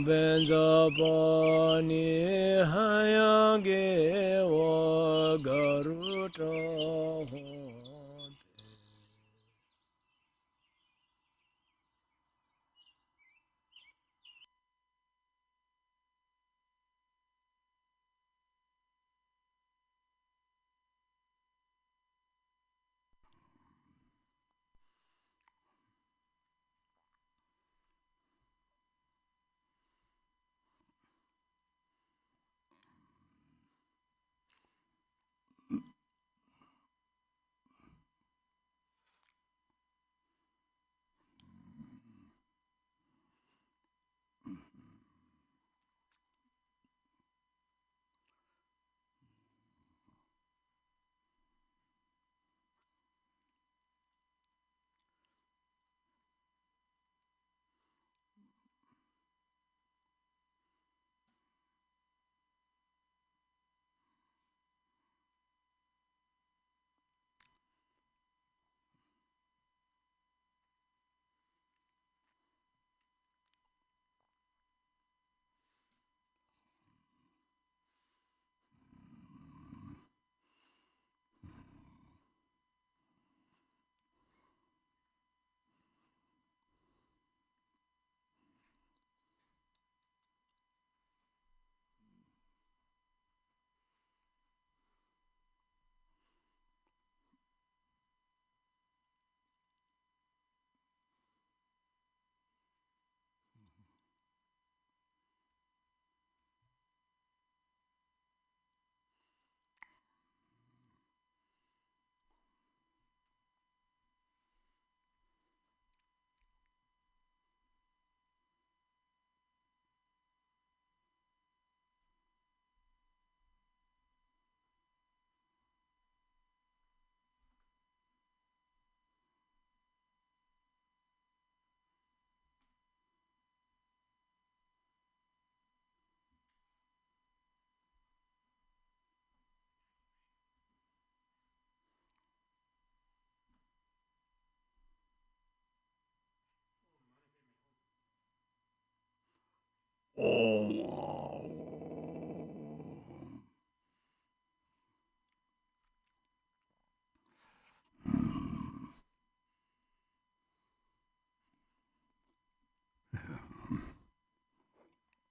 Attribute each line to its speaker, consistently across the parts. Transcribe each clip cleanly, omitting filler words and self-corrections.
Speaker 1: Benjabani Hayage wa Garuta.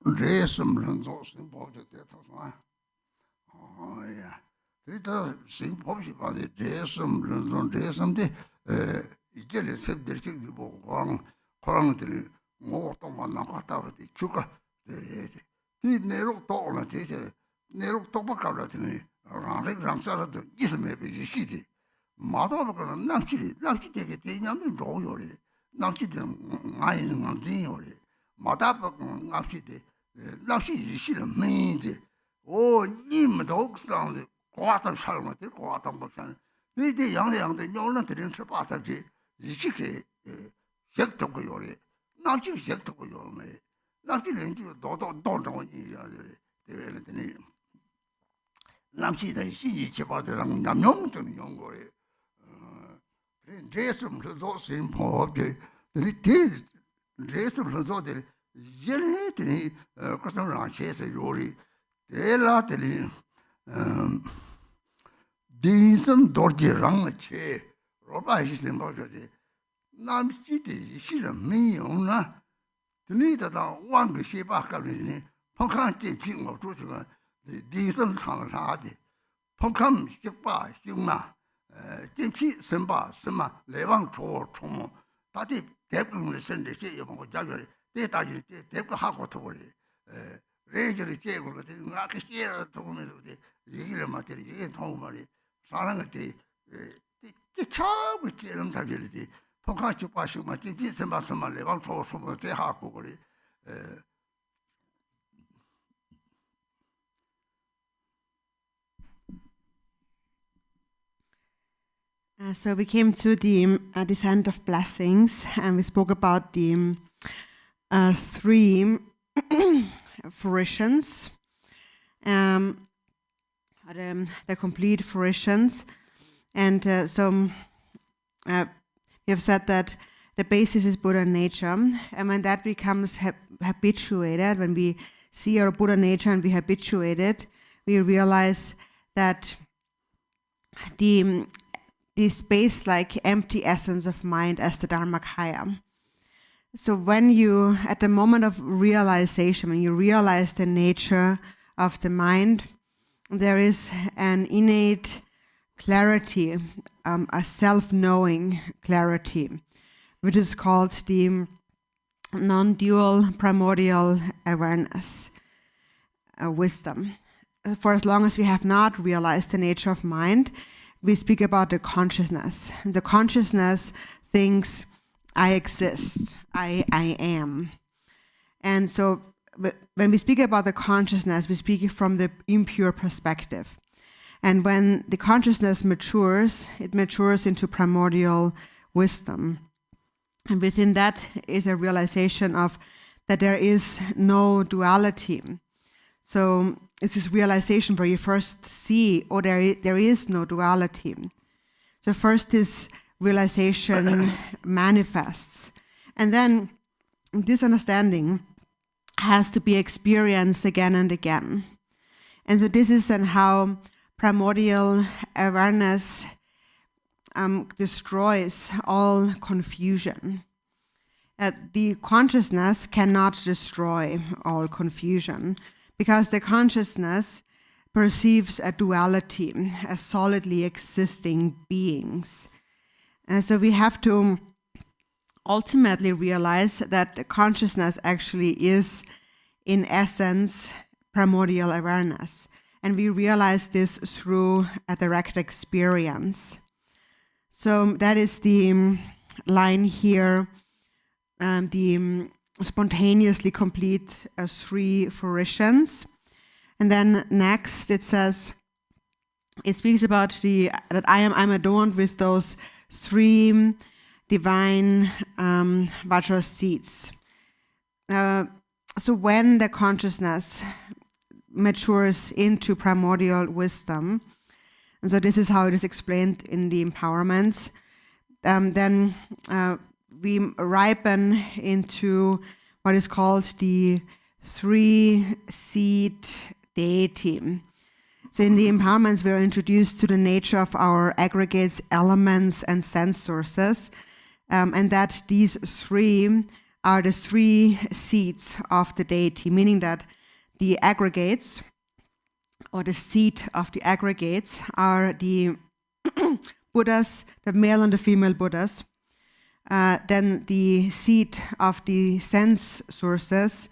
Speaker 2: Resum Lunzo Simpoja Detasma. Oh, yeah. Dita Simpoja by the Resum Lunzon Resum de Gelis have the Chigibo Korang the Mortoma Nakata the Chuka. The Nero Tola Nero Topakalatini around Rangsara is maybe shitty. Madova Namchi, Namchi take it in young Royori, Namchi them lying on Zinori. Madapa Namchi. Namchi is a main. Oh, Nim dog sound, Quatam Sharma, the Quatam Bakan. The young, the Nolan didn't surpass a Jiki, Yektokoyori. Namchi Yektokoyori. Namchi didn't you don't know the name. Namchi, the she about the Namyong to the Yongori. Resum to those same poor, the details, Resum to those. Jelly, Costam Ranches, Yori, De Lately, Dinson Dorji Rangache, Roba is in Bogati. Nam City, she's a me, Una. The need that one shape academy, Ponkan Jim of Truthman, the Dinson Town Hardy, Ponkam, Shipa, Yuma, Jimchi, Simba, Sima, Levang Tomo, Tati, Devil send the shade of January. They died, they go half to worry. Regularly cable, I can hear told me the year material, told me, Sarangati, the child with Jerem Tability, Pocachu Pashu, my kids and Bassama, Levan for from the Hakuri.
Speaker 3: So we came to the descent of blessings, and we spoke about the three fruitions, the complete fruitions, and so we have said that the basis is Buddha nature. And when that becomes habituated, when we see our Buddha nature and we habituate it, we realize that the space-like empty essence of mind as the Dharmakaya. So when you, at the moment of realization, when you realize the nature of the mind, there is an innate clarity, a self-knowing clarity, which is called the non-dual primordial awareness, wisdom. For as long as we have not realized the nature of mind, we speak about the consciousness. The consciousness thinks, I exist, I am. And so when we speak about the consciousness, we speak from the impure perspective. And when the consciousness matures, it matures into primordial wisdom. And within that is a realization of that there is no duality. So it's this realization where you first see, oh, there is no duality. So first this realization manifests. And then this understanding has to be experienced again and again. And so this is then how primordial awareness destroys all confusion. The consciousness cannot destroy all confusion because the consciousness perceives a duality as solidly existing beings. And so we have to ultimately realize that the consciousness actually is, in essence, primordial awareness. And we realize this through a direct experience. So that is the line here, the spontaneously complete three fruitions. And then next it says, it speaks about that I'm adorned with those three divine Vajra seeds. So when the consciousness matures into primordial wisdom, and so this is how it is explained in the empowerments, then we ripen into what is called the three-seed deity. So in the empowerments, we are introduced to the nature of our aggregates, elements, and sense sources, and that these three are the three seeds of the deity, meaning that the aggregates, or the seed of the aggregates, are the Buddhas, the male and the female Buddhas. Then the seed of the sense sources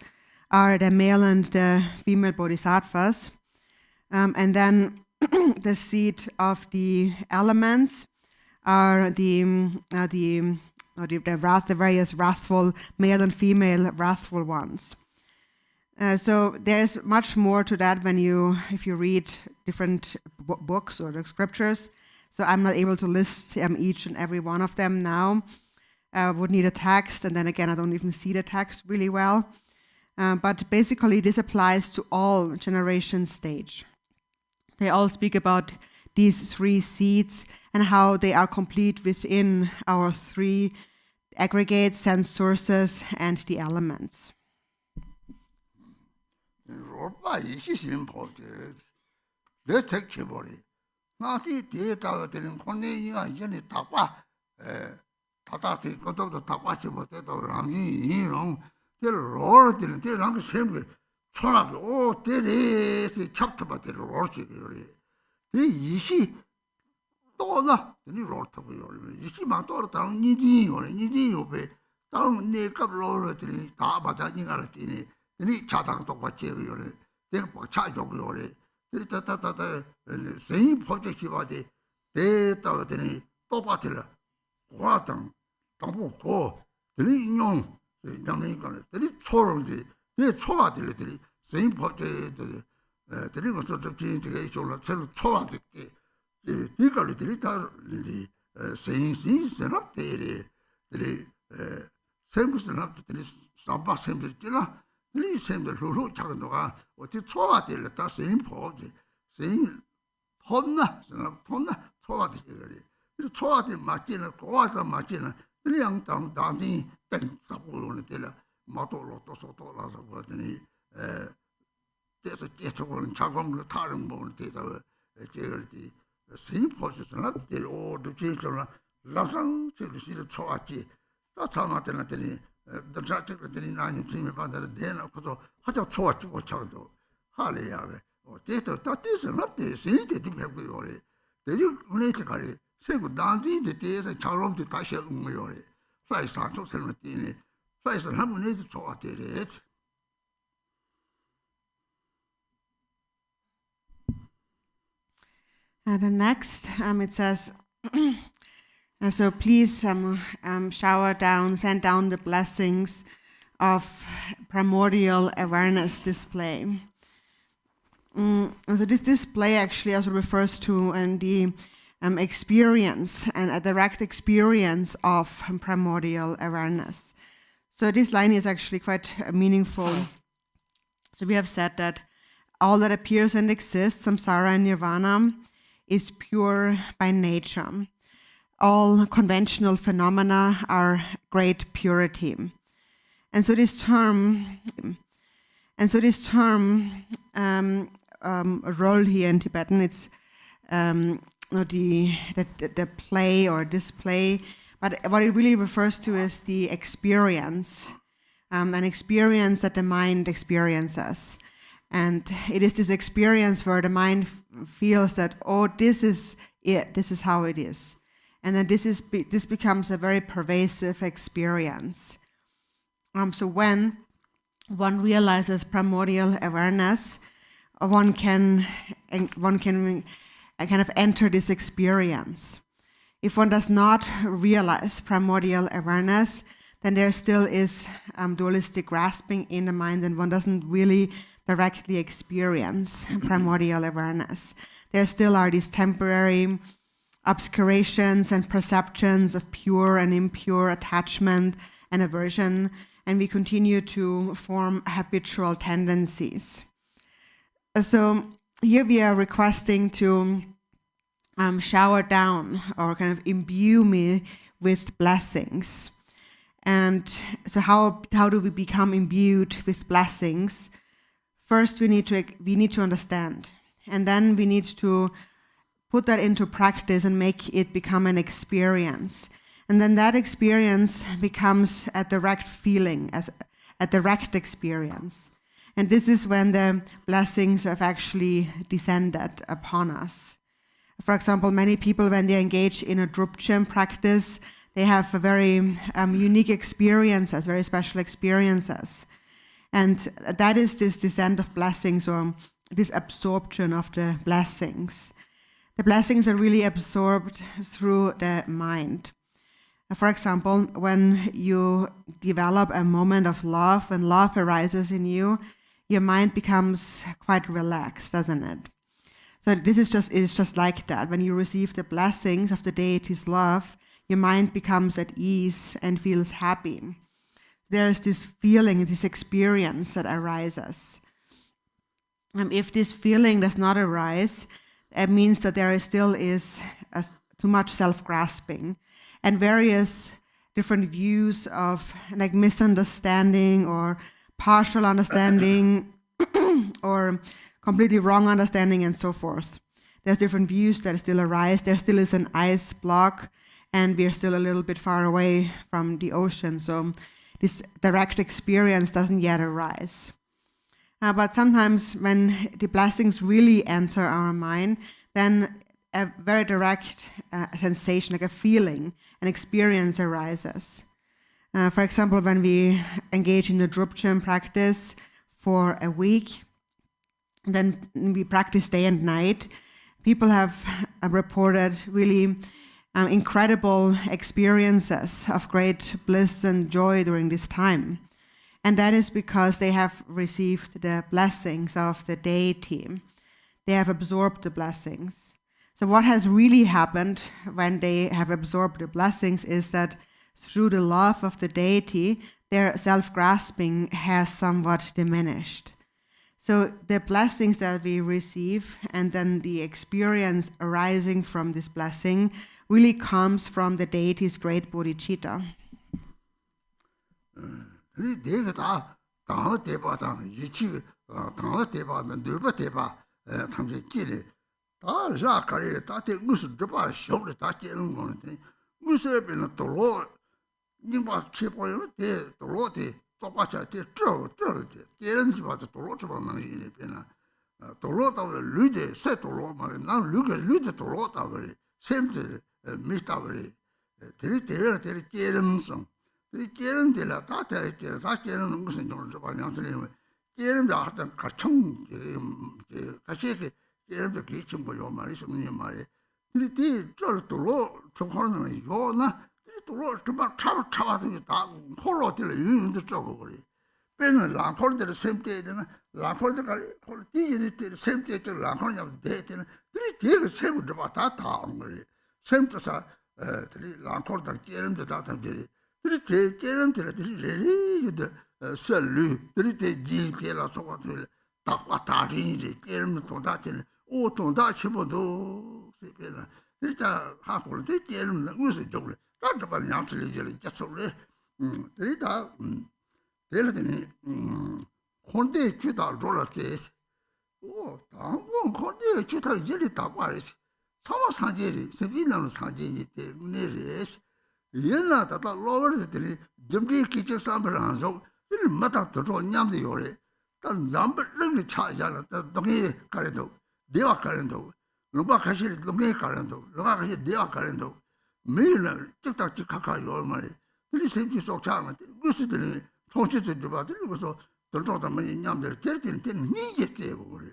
Speaker 3: are the male and the female bodhisattvas. And then the seed of the elements are the various wrathful male and female wrathful ones. So there's much more to that if you read different books or the scriptures. So I'm not able to list each and every one of them now. Would need a text, and then again, I don't even see the text really well. But basically, this applies to all generation stage. They all speak about these three seeds and how they are complete within our three aggregates, sense sources, and the elements.
Speaker 2: 그냥 당이 땡 잡고는 되라 마토로도 소토라서 거더니 그래서 계속은 작업을 다른 부분을 대다 제거지 생포스는 앞에 오도 제절라 라상 제도시를 초았지 또 참았더니 더자적들이 나님 팀에 받아를 내놓고서 하자 초았고 차도 할래야게 대도 다 뜻은 앞에 세대 되고요 대주 운에까지 세고 단지에 대해서 잘롬도 다시 응고요래 사이사도 설명되네 사이선 한번 해도 좋았대래
Speaker 3: And the next, it says, so please shower down, send down the blessings of primordial awareness display. And so this display actually also refers to the experience and a direct experience of primordial awareness. So this line is actually quite meaningful. So we have said that all that appears and exists, samsara and nirvana, is pure by nature. All conventional phenomena are great purity. And so this term, role here in Tibetan, it's the play or display, but what it really refers to is the experience, an experience that the mind experiences. And it is this experience where the mind feels that, oh, this is it, this is how it is. And then this becomes a very pervasive experience. So when one realizes primordial awareness, one can kind of enter this experience. If one does not realize primordial awareness, then there still is dualistic grasping in the mind, and one doesn't really directly experience primordial awareness. There still are these temporary obscurations and perceptions of pure and impure attachment and aversion, and we continue to form habitual tendencies. So here we are requesting to shower down or kind of imbue me with blessings. And so how do we become imbued with blessings? First, we need to understand, and then we need to put that into practice and make it become an experience. And then that experience becomes a direct feeling, as a direct experience. And this is when the blessings have actually descended upon us. For example, many people, when they engage in a Drupchen practice, they have a very unique experiences, very special experiences. And that is this descent of blessings, or this absorption of the blessings. The blessings are really absorbed through the mind. For example, when you develop a moment of love, when love arises in you, your mind becomes quite relaxed, doesn't it? So this is just like that. When you receive the blessings of the deity's love, your mind becomes at ease and feels happy. There is this feeling, this experience that arises. If this feeling does not arise, it means that there still is too much self-grasping and various different views of like misunderstanding or partial understanding or completely wrong understanding and so forth. There's different views that still arise. There still is an ice block, and we're still a little bit far away from the ocean. So this direct experience doesn't yet arise. But sometimes when the blessings really enter our mind, then a very direct sensation, like a feeling, an experience arises. For example, when we engage in the Drupchen practice for a week, then we practice day and night, people have reported really incredible experiences of great bliss and joy during this time. And that is because they have received the blessings of the deity. They have absorbed the blessings. So what has really happened when they have absorbed the blessings is that through the love of the deity, their self-grasping has somewhat diminished. So the blessings that we receive and then the experience arising from this blessing really comes from the deity's great bodhicitta.
Speaker 2: 내가 다 당을 대바당 이치 당을 대바는 누가 대바 탐지 길이 다 라카리 다때 무슨 저바 쇼를 다 깨는 거는데 무슨 배는 돌로 님바 쳐보여는 대 돌로대 똑같이 저 깨는 집아도 돌로 저바는 이네 배나 돌로다 류제 새 돌로 말에 난 류제 돌로다 그래 샘들 미스터 그래 들이 대외로 들이 깨름성 깨는 데라 다 깨는 무슨 좀 방향들이 깨는 데 하여튼 가청 같이 깨는 데 기침 거요 말이 무슨 말이 들이 저로 저거는 요나 들이 정말 차와도 다 홀로 들이 유인도 저거 그래 배는 랑콜들 샘때 되는 랑콜들 홀 뒤에 때 샘때 저 랑콜냐 되는 들이 뒤에 샘을 다 그래 샘도사 들이 랑콜들 깨는 데다 담들이 들이 깨는 데들이 레리데 설루 들이 지게라 소가들 다과다리리 깨는 도다들 오 도다 치보도 세배나 들이다 하고를 깨는 무슨 쪽을 다들 냠슬이 저리 계속을 들이다 데르더니 혼대 주다 rollertes 오 당분 혼대 주다 일이 다 말이지 사마 산제리 세비나는 산제니 때문에레스 옛날다 로버들이 점리 기적 삼브랑서 들 마다 더 냠도 요래 단 잠벌을 차잖아 동이 가래도 대화 가래도 누가 가실 동이 가래도 누가 가실 대화 가래도 매일 tiktak지 가까이요 말이 들이 샘지 속차는 무슨들이 통치들 봐들이 그래서 들어다 많이 냠들 때는 니겠지고 그래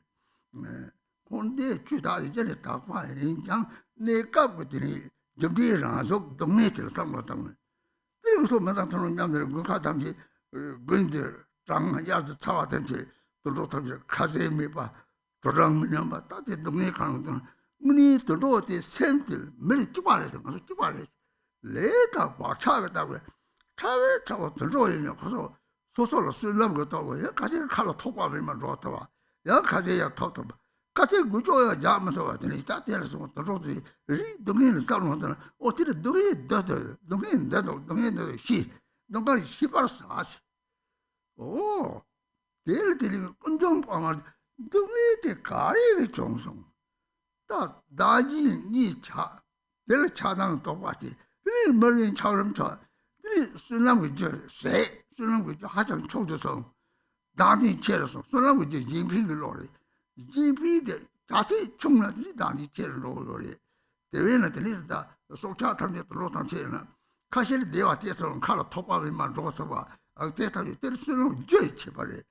Speaker 2: 근데 주다 이제 다 봐. 그냥 내가 그들이 점비라서 동네들 삼았다면. 그래서 마다토는 냠들 그 가담지 근데 장야도 차와든지 들어도 가세미 봐. 도랑미냐 봐. 따대 동네 가는 동 문이 들어오대 샘들 매일 쭈발해서 가서 쭈발해서 내가 박차겠다고 차에 차고 들어오냐 그래서 소소로 쓸람 것도 야 가지 칼로 톡바면 좋다 봐. 야 가지야 톡톡 같이 구조야 자면서 왔더니 따때려서 들어오지 동네는 싸우는 어떻게 동네도 히 너가 히바스 아시 오 데르데리 건정 방을 동네에 가리를 정성 다 나지 니차 델 차당 똑같이 그 머리 차름 차 그 순남 그세 순남 그 하장 초조성 나니 체로서 순남 그 인피를 노래 인피데 같이 총나들이 나니 체를 노래 대회는 들리다 속차 탐지 들어오던 체는 가실 내와 뒤에서 칼로 톱밥에만 줘서 봐 대타지 때 순남 제체발에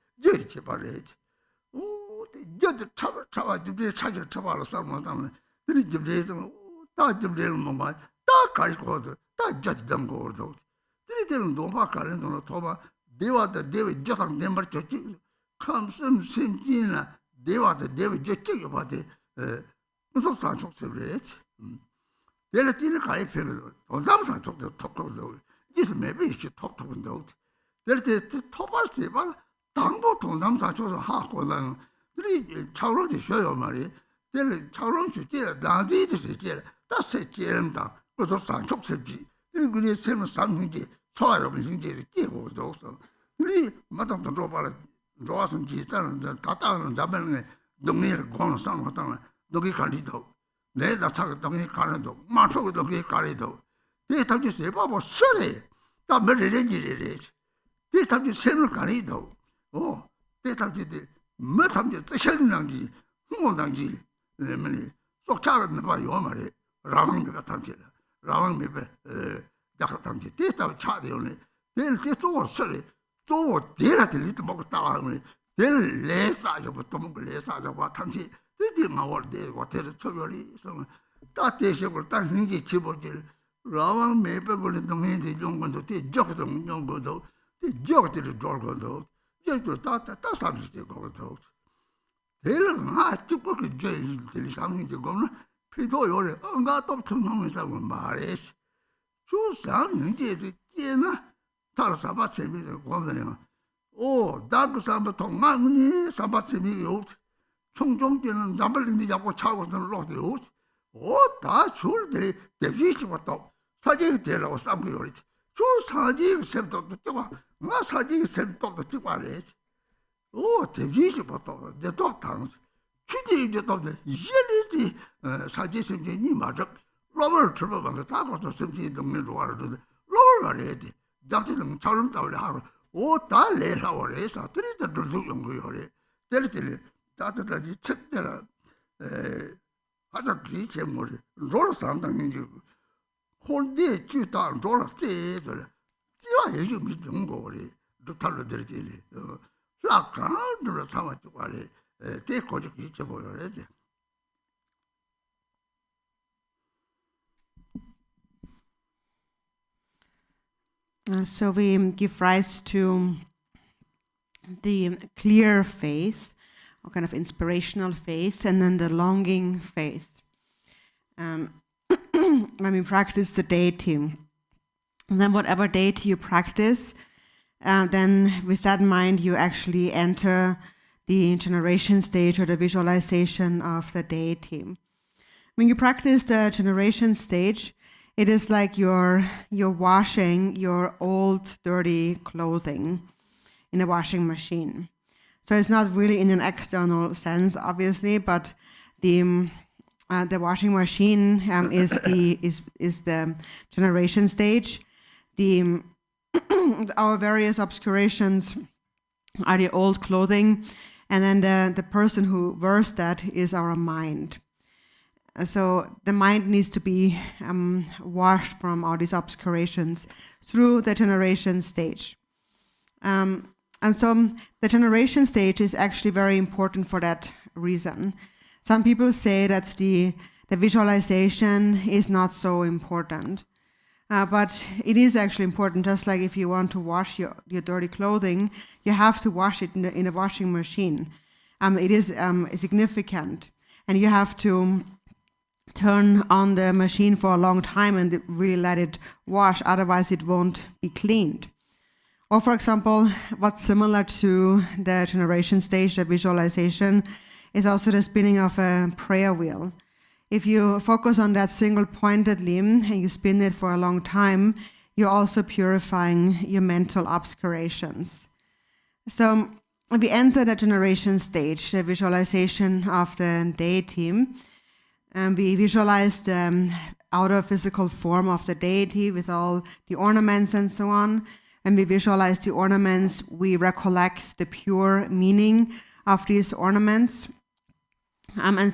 Speaker 2: 오 저도 차와 집에 차를 차바로 싸면다면 들이 집에서 다 집에는 뭐만 다 가리고도 다 저지던 거도 들이대는 도마 가는 돈을 도마 대와다 대외 저랑 내말 줬지 감슴 생기나 대와다 대외 저쪽에 봐대 무슨 산속세브레지 내가 가이 편을 온담산 쪽도 톱톱도 이제 매비시 톱톱도 내가 톱발세 봐 당보 동남산 쪽에서 하고는 들이 차로도 쉬어요 말이 내가 차로 주제 나디도 세게 다 세게는다 그래서 산속세지 그게 세면 산중지 소화를 신경이 끼고도 없어. 우리 마땅도 로바를 로아선 기타는 다 따는 잡는 동네를 거는 상하다는 너기 관리도 내가 차가 동네 가는도 마초도 너기 가리도 이 답지 세바보 쓰레 다 머리래지래 이 답지 세는 가리도 이 답지들 뭐 답지 뜻현난기 홍원난기 내면이 쏙 차는 봐요 말이 라왕가 답지라 라왕 메베 약간tam지 대답 차대요네 될 때도 쓰리 또 대라들 리도 먹고 따라하면 될 레사저부터 먹고 레사저와 탐지 되게 마월데 와테르 처벌이 좀 따대식을 따는 게 기본질 라왕 매백을 동네에 용건도 대 적도 용건도 대 적들이 돌고도 이제도 따따 삼지게 거도 대는 죽고 그 죄들이 삼는 게 거는 피도 요래 응가 또 청명해서 말했어 주상 이제도 깨나 다르사바 재미를 보면요. 오, 나도 사람 동안이 사바 재미요. 총종께는 잠벌린데 잡고 차고서는 로데요. 다 줄들이 대주시부터 사진이 되라고 삼고 요리지. 주 사진 샘도 찍고, 나 사진 샘도 찍고 하래지. 대주시부터 내도 당시. 취지 이제 또 이제리지 사진 샘이 맞아. 로벌 들어봐 봐. 다 거서 샘이 동네 좋아하는데 로벌 해야 돼. 잡지는 처럼 따오래 하고. 다 내라고 그래서 들이들 좀 요래. 때리들이 다들이 책대라 하자 그게 뭐지 로라 상당히 홀대 주다 로라 제들 지와 얘기 믿는 거리 루탈로 들이들이 라카르로 참아주고 그래 대고지 기체 보여야지.
Speaker 3: So we give rise to the clear faith, or kind of inspirational faith, and then the longing faith. When we practice the deity, and then whatever deity you practice, then with that mind you actually enter the generation stage or the visualization of the deity. When you practice the generation stage, it is like you're washing your old dirty clothing in a washing machine. So it's not really in an external sense, obviously, but the washing machine is the generation stage. Our various obscurations are the old clothing, and then the person who wears that is our mind. So the mind needs to be washed from all these obscurations through the generation stage. And so the generation stage is actually very important for that reason. Some people say that the visualization is not so important. But it is actually important, just like if you want to wash your dirty clothing, you have to wash it in a washing machine. It is significant. And you have to turn on the machine for a long time and really let it wash, otherwise it won't be cleaned. Or for example, what's similar to the generation stage, the visualization, is also the spinning of a prayer wheel. If you focus on that single pointedly and you spin it for a long time, you're also purifying your mental obscurations. So we enter the generation stage, the visualization of the deity. And we visualize the outer physical form of the deity with all the ornaments and so on. And we visualize the ornaments. We recollect the pure meaning of these ornaments. And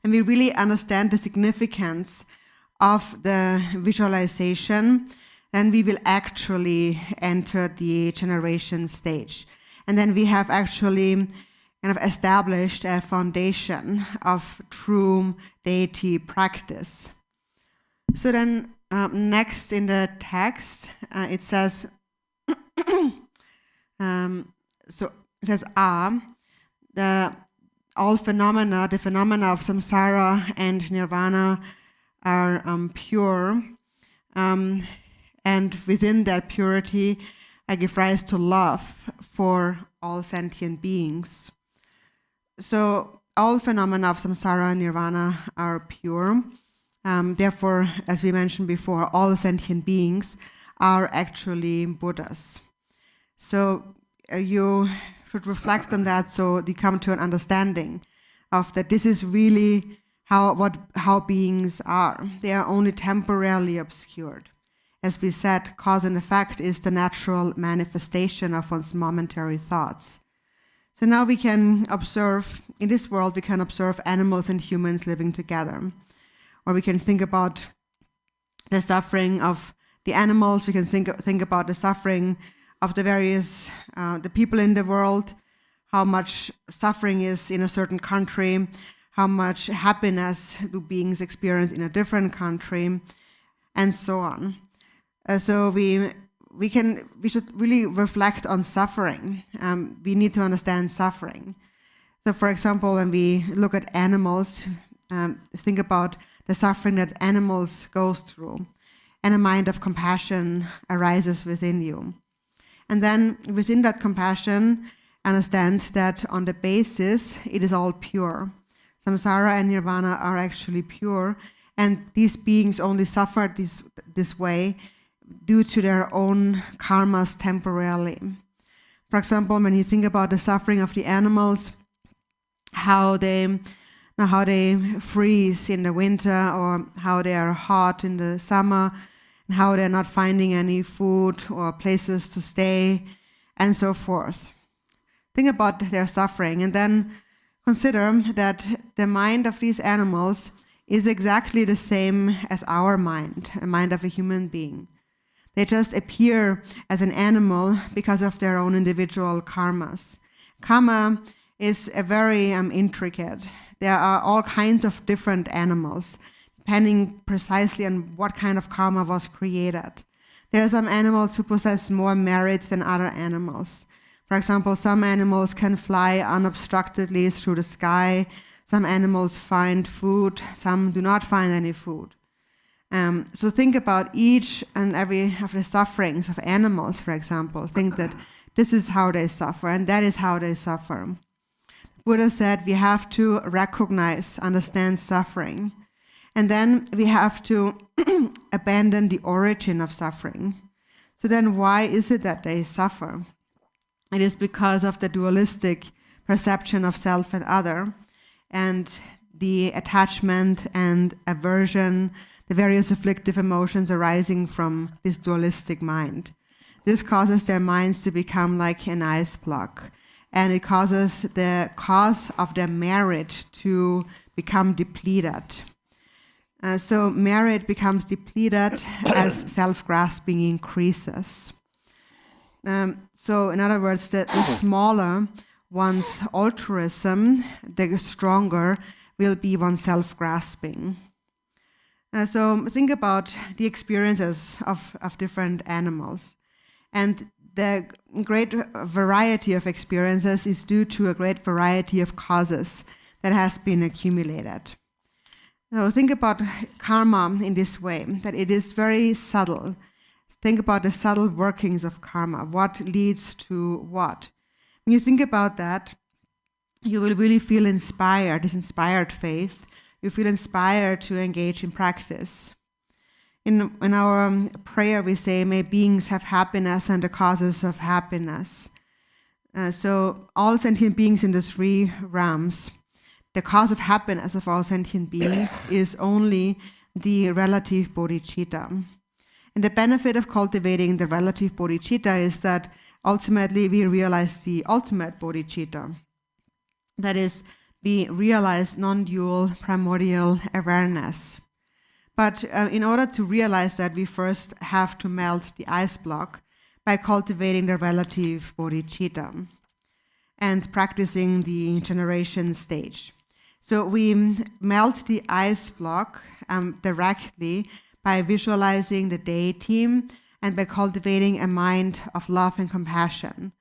Speaker 3: we really understand the significance of the visualization, then we will actually enter the generation stage. And then we have actually kind of established a foundation of true deity practice. So then next in the text, it says, all phenomena, the phenomena of samsara and nirvana are pure. And within that purity, I give rise to love for all sentient beings. So all phenomena of samsara and nirvana are pure. Therefore, as we mentioned before, all sentient beings are actually Buddhas. So you should reflect on that so you come to an understanding of that this is really how beings are. They are only temporarily obscured. As we said, cause and effect is the natural manifestation of one's momentary thoughts. So now we can observe, in this world, we can observe animals and humans living together. Or we can think about the suffering of the animals, we can think about the suffering of the various, the people in the world, how much suffering is in a certain country, how much happiness do beings experience in a different country, and so on. So we should really reflect on suffering. We need to understand suffering. So for example, when we look at animals, think about the suffering that animals go through, and a mind of compassion arises within you. And then within that compassion, understand that on the basis, it is all pure. samsara and nirvana are actually pure, and these beings only suffer this way due to their own karmas temporarily. For example, when you think about the suffering of the animals, how they freeze in the winter, or how they are hot in the summer, and how they're not finding any food or places to stay, and so forth. Think about their suffering, and then consider that the mind of these animals is exactly the same as our mind, the mind of a human being. They just appear as an animal because of their own individual karmas. Karma is a very intricate. There are all kinds of different animals, depending precisely on what kind of karma was created. There are some animals who possess more merit than other animals. For example, some animals can fly unobstructedly through the sky. Some animals find food. Some do not find any food. So think about each and every of the sufferings of animals, for example. Think that this is how they suffer, and that is how they suffer. Buddha said we have to recognize, understand suffering. And then we have to abandon the origin of suffering. So then why is it that they suffer? It is because of the dualistic perception of self and other, and the attachment and aversion, the various afflictive emotions arising from this dualistic mind. This causes their minds to become like an ice block, and it causes the cause of their merit to become depleted. So merit becomes depleted as self-grasping increases. So in other words, the smaller one's altruism, the stronger will be one's self-grasping. So think about the experiences of different animals. And the great variety of experiences is due to a great variety of causes that has been accumulated. So think about karma in this way, that it is very subtle. Think about the subtle workings of karma, what leads to what. When you think about that, you will really feel inspired, this inspired faith. You feel inspired to engage in practice. In our prayer, we say, may beings have happiness and the causes of happiness. So all sentient beings in the three realms, the cause of happiness of all sentient beings is only the relative bodhicitta. And the benefit of cultivating the relative bodhicitta is that ultimately we realize the ultimate bodhicitta. That is, we realize non-dual primordial awareness. But in order to realize that, we first have to melt the ice block by cultivating the relative bodhicitta and practicing the generation stage. So we melt the ice block directly by visualizing the deity and by cultivating a mind of love and compassion.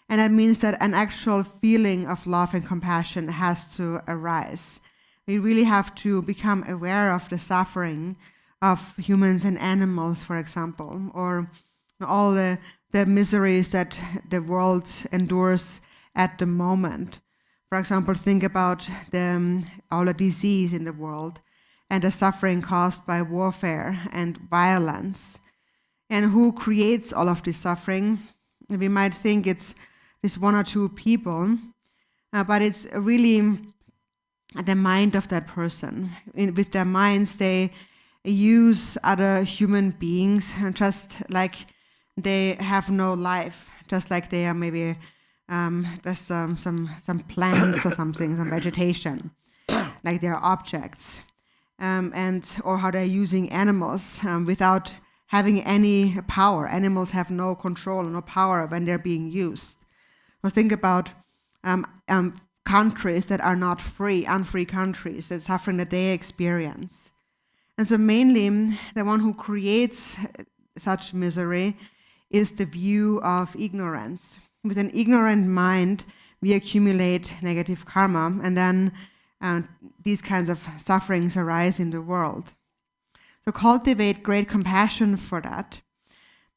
Speaker 3: And that means that an actual feeling of love and compassion has to arise. We really have to become aware of the suffering of humans and animals, for example, or all the miseries that the world endures at the moment. For example, think about all the disease in the world and the suffering caused by warfare and violence. And who creates all of this suffering? We might think it's one or two people, but it's really the mind of that person. With their minds, they use other human beings just like they have no life, just like they are maybe there's some plants or something, some vegetation, like they're objects, or how they're using animals without having any power. Animals have no control, no power when they're being used. Or think about countries that are not free, unfree countries, that suffering that they experience. And so mainly, the one who creates such misery is the view of ignorance. With an ignorant mind, we accumulate negative karma, and then these kinds of sufferings arise in the world. So cultivate great compassion for that.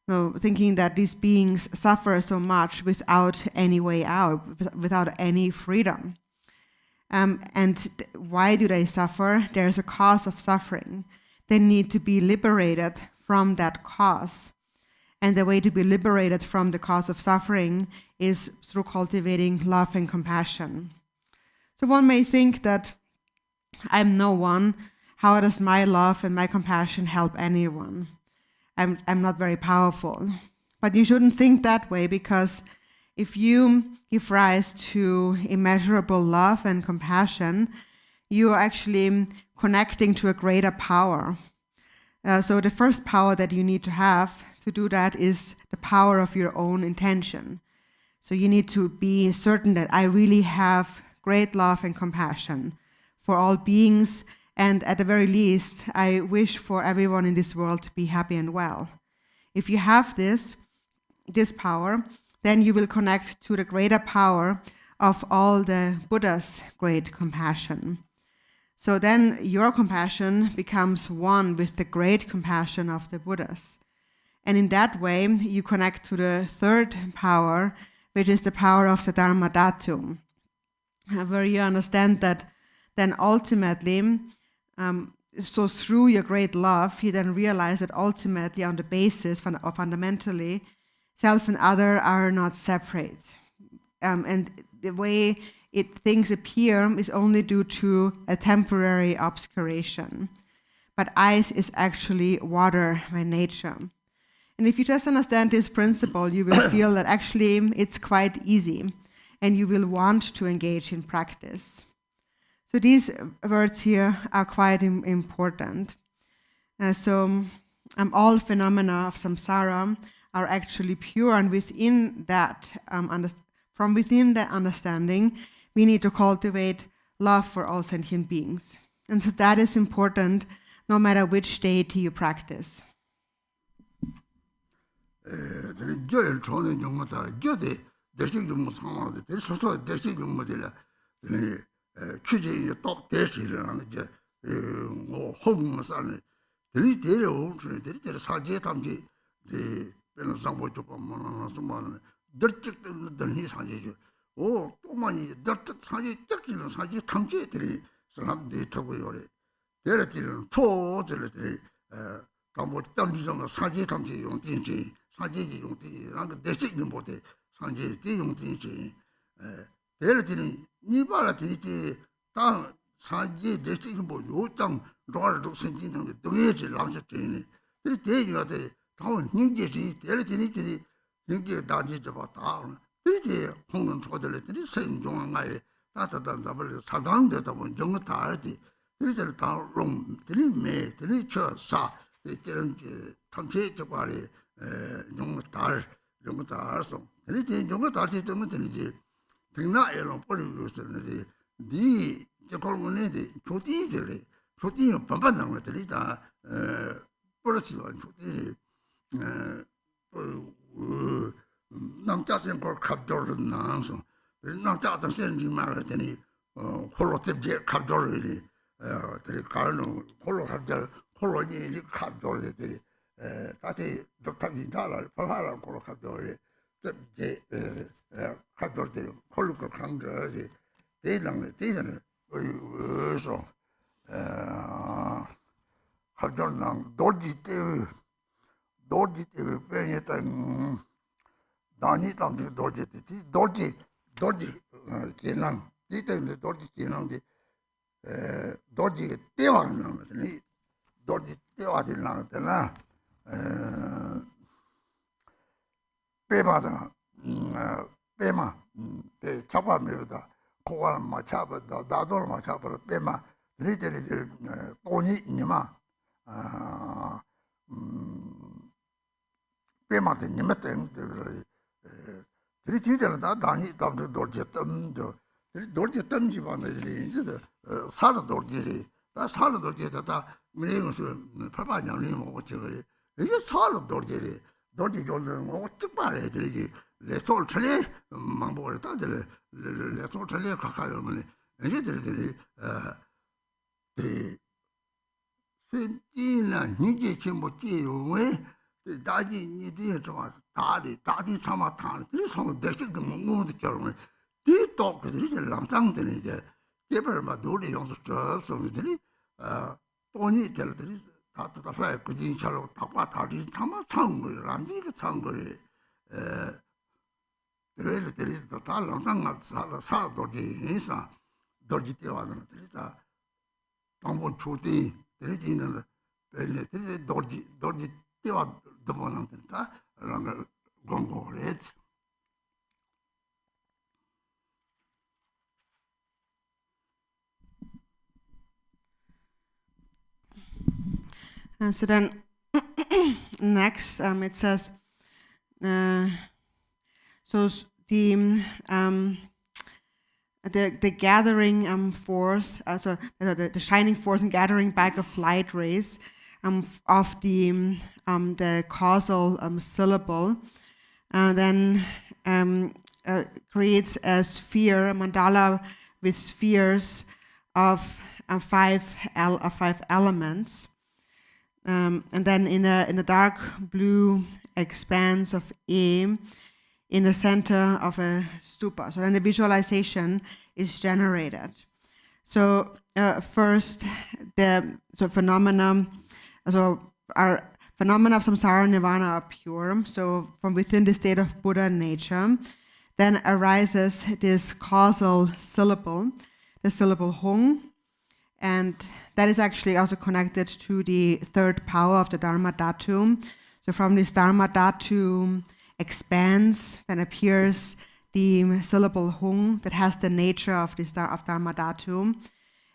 Speaker 3: So thinking that these beings suffer so much without any way out, without any freedom. Why do they suffer? There's a cause of suffering. They need to be liberated from that cause. And the way to be liberated from the cause of suffering is through cultivating love and compassion. So one may think that I'm no one. How does my love and my compassion help anyone? I'm not very powerful. But you shouldn't think that way, because if you give rise to immeasurable love and compassion, you are actually connecting to a greater power. So the first power that you need to have to do that is the power of your own intention. So you need to be certain that I really have great love and compassion for all beings, and at the very least, I wish for everyone in this world to be happy and well. If you have this power, then you will connect to the greater power of all the Buddha's great compassion. So then your compassion becomes one with the great compassion of the Buddhas. And in that way, you connect to the third power, which is the power of the Dharma Dhatu, where you understand that then ultimately, so through your great love, you then realize that ultimately, on the basis of fundamentally, self and other are not separate. And the way things appear is only due to a temporary obscuration. But ice is actually water by nature. And if you just understand this principle, you will feel that actually it's quite easy, and you will want to engage in practice. So these words here are quite important. All phenomena of samsara are actually pure, and within that, from within that understanding, we need to cultivate love for all sentient beings. And so that is important no matter which deity you practice.
Speaker 2: 개별마 노래 용서 저 소리들이 돈이 될들이 다 그지 잘로 다 다리 참아 상거를 안지 그 상거를 대회들이 다 랑상가 사도지 인사 돌지 때와는 들이다 방법 주디 들이는 들이 돌지 때와 도보는 들다 랑 공고를 했지.
Speaker 3: And so then next it says, so the gathering forth, so the shining forth and gathering back of light rays of the causal syllable, then creates a sphere, a mandala with spheres of five elements. And then in the dark blue expanse of E, in the center of a stupa. So then the visualization is generated. So first, phenomena of samsara nirvana are pure. So from within the state of Buddha nature, then arises this causal syllable, the syllable hung, and that is actually also connected to the third power of the Dharma Dhatu. So from this Dharma Dhatu expands, then appears the syllable hung that has the nature of this of Dharma Dhatu.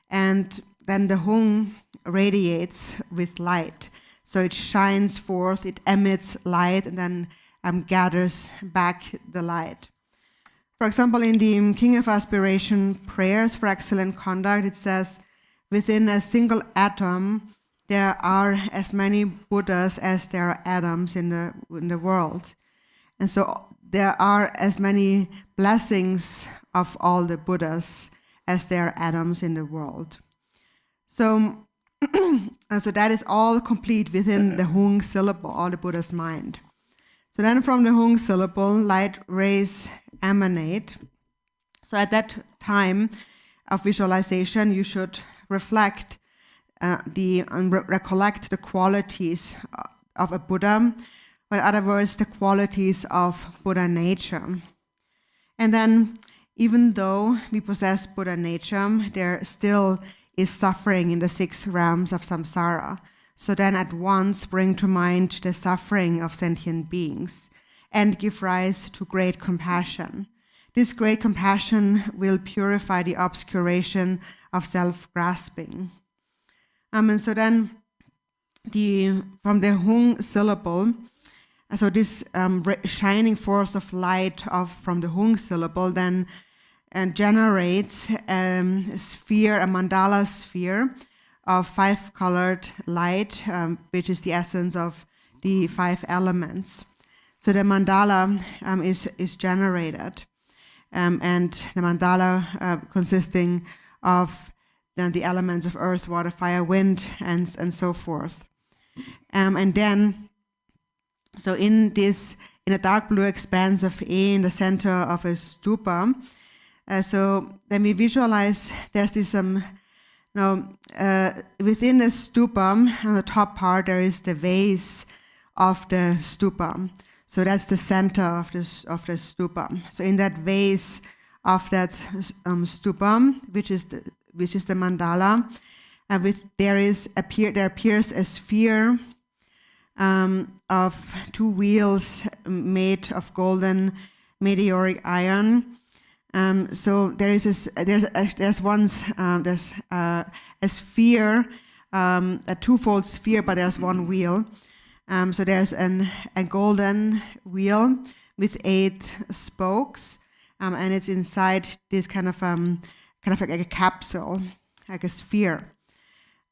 Speaker 3: And then the hung radiates with light. So it shines forth, it emits light, and then gathers back the light. For example, in the King of Aspiration prayers for excellent conduct, it says, within a single atom, there are as many Buddhas as there are atoms in the world. And so there are as many blessings of all the Buddhas as there are atoms in the world. So, so that is all complete within the Hung syllable, all the Buddha's mind. So then from the Hung syllable, light rays emanate. So at that time of visualization, you should reflect recollect the qualities of a Buddha, but in other words, the qualities of Buddha nature. And then, even though we possess Buddha nature, there still is suffering in the 6 realms of samsara. So then at once bring to mind the suffering of sentient beings and give rise to great compassion. This great compassion will purify the obscuration of self-grasping. And so then, from the Hung syllable, so this shining forth of light from the Hung syllable then generates a sphere, a mandala sphere of 5-colored light, which is the essence of the 5 elements. So the mandala is generated. And the mandala consisting of the elements of earth, water, fire, wind, and so forth. And then, so in a dark blue expanse of E in the center of a stupa, so then we visualize there's this within the stupa, on the top part, there is the vase of the stupa. So that's the center of the stupa. So in that vase of that stupa, which is the mandala, there appears a sphere of 2 wheels made of golden meteoric iron. So there's a sphere, a twofold sphere, but there's one wheel. So there's a golden wheel with 8 spokes, and it's inside this kind of like a capsule, like a sphere.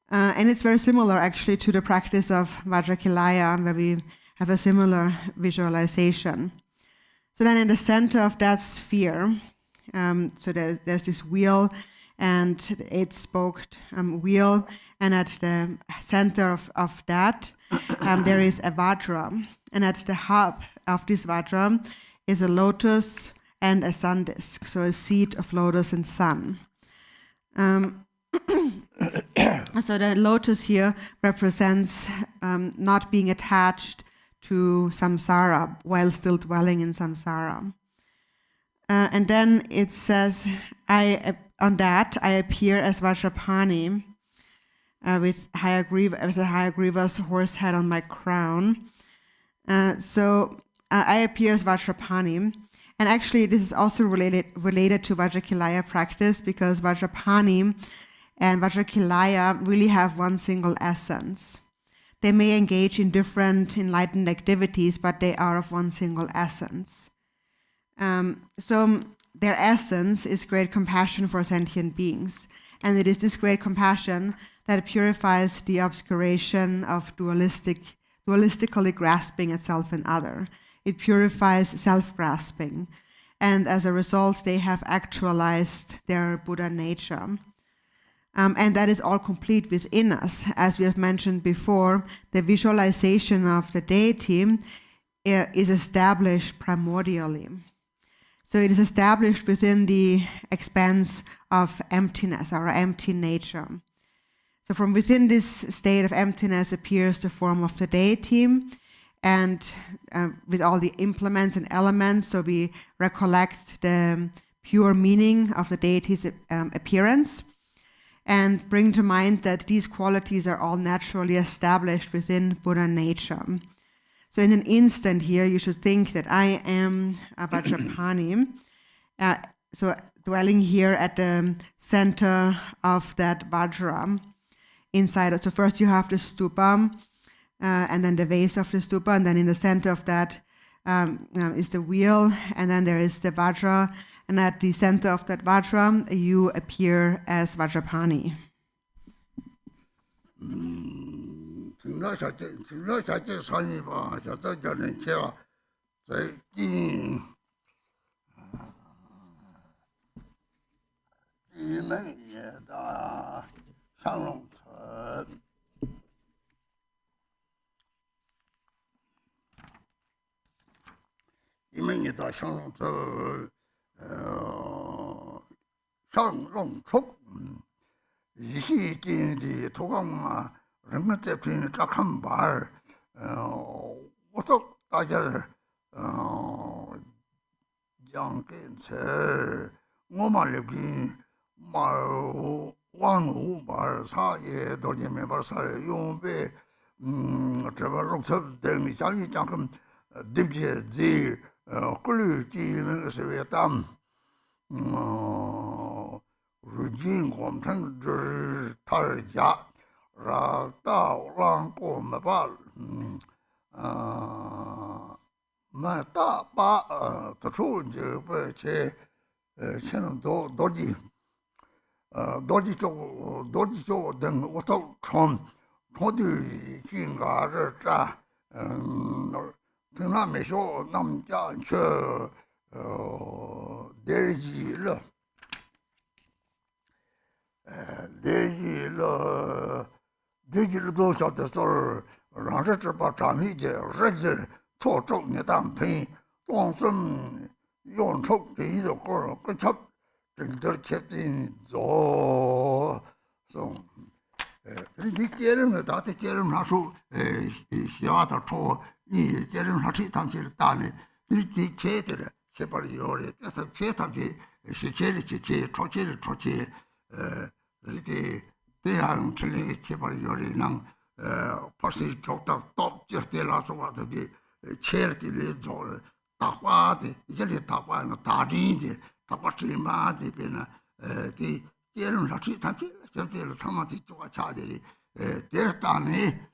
Speaker 3: And it's very similar actually to the practice of Vajrakilaya, where we have a similar visualization. So then in the center of that sphere, so there's this wheel and the 8-spoked wheel, and at the center of that there is a Vajra, and at the hub of this Vajra is a lotus and a sun disk, so a seed of lotus and sun. So the lotus here represents not being attached to samsara while still dwelling in samsara. And then it says, on that I appear as Vajrapani with a Hayagriva's horse head on my crown. So I appear as Vajrapani. And actually this is also related to Vajrakilaya practice, because Vajrapani and Vajrakilaya really have one single essence. They may engage in different enlightened activities, but they are of one single essence. So their essence is great compassion for sentient beings. And it is this great compassion that purifies the obscuration of dualistically grasping at self and other. It purifies self-grasping. And as a result, they have actualized their Buddha nature. And that is all complete within us. As we have mentioned before, the visualization of the deity is established primordially. So it is established within the expanse of emptiness, our empty nature. So from within this state of emptiness appears the form of the deity, and with all the implements and elements, so we recollect the pure meaning of the deity's appearance, and bring to mind that these qualities are all naturally established within Buddha nature. So in an instant here, you should think that I am a Vajrapani, so dwelling here at the center of that Vajra inside. So first you have the stupa, and then the base of the stupa, and then in the center of that is the wheel, and then there is the Vajra, and at the center of that Vajra, you appear as Vajrapani.
Speaker 2: Rujin Gomtang Tarja Rata Lanko Mabal Mata Ba Tatu Che Chen Doji Doji then Otto Tron Todi Kinga Cha Tuna Mesho Nam Jan Che Derji Le Deji lo shao de sol rang zhe ba zhang yi jie ren zhe cuo zhou nie dan pin dong sheng yong chou de yi de guo ge chao zhen de qie din zuo song ni jie ren de da de jie ren na shu xia de chuo ni jie ren na chi tang xie da ne ni ji qie de xie ba li yo le de qie tang ji xie qie li qie chuo qie li chuo qie 이렇게 대한 틀리게 제발 요리랑 벌써 적당 똑적들라서 와도비 체르들이 저 다화지 이제 다화는 다리지 다화지마지 비나 그 예를 같이 같이 전체를 상마지 조가 차들이 데르다네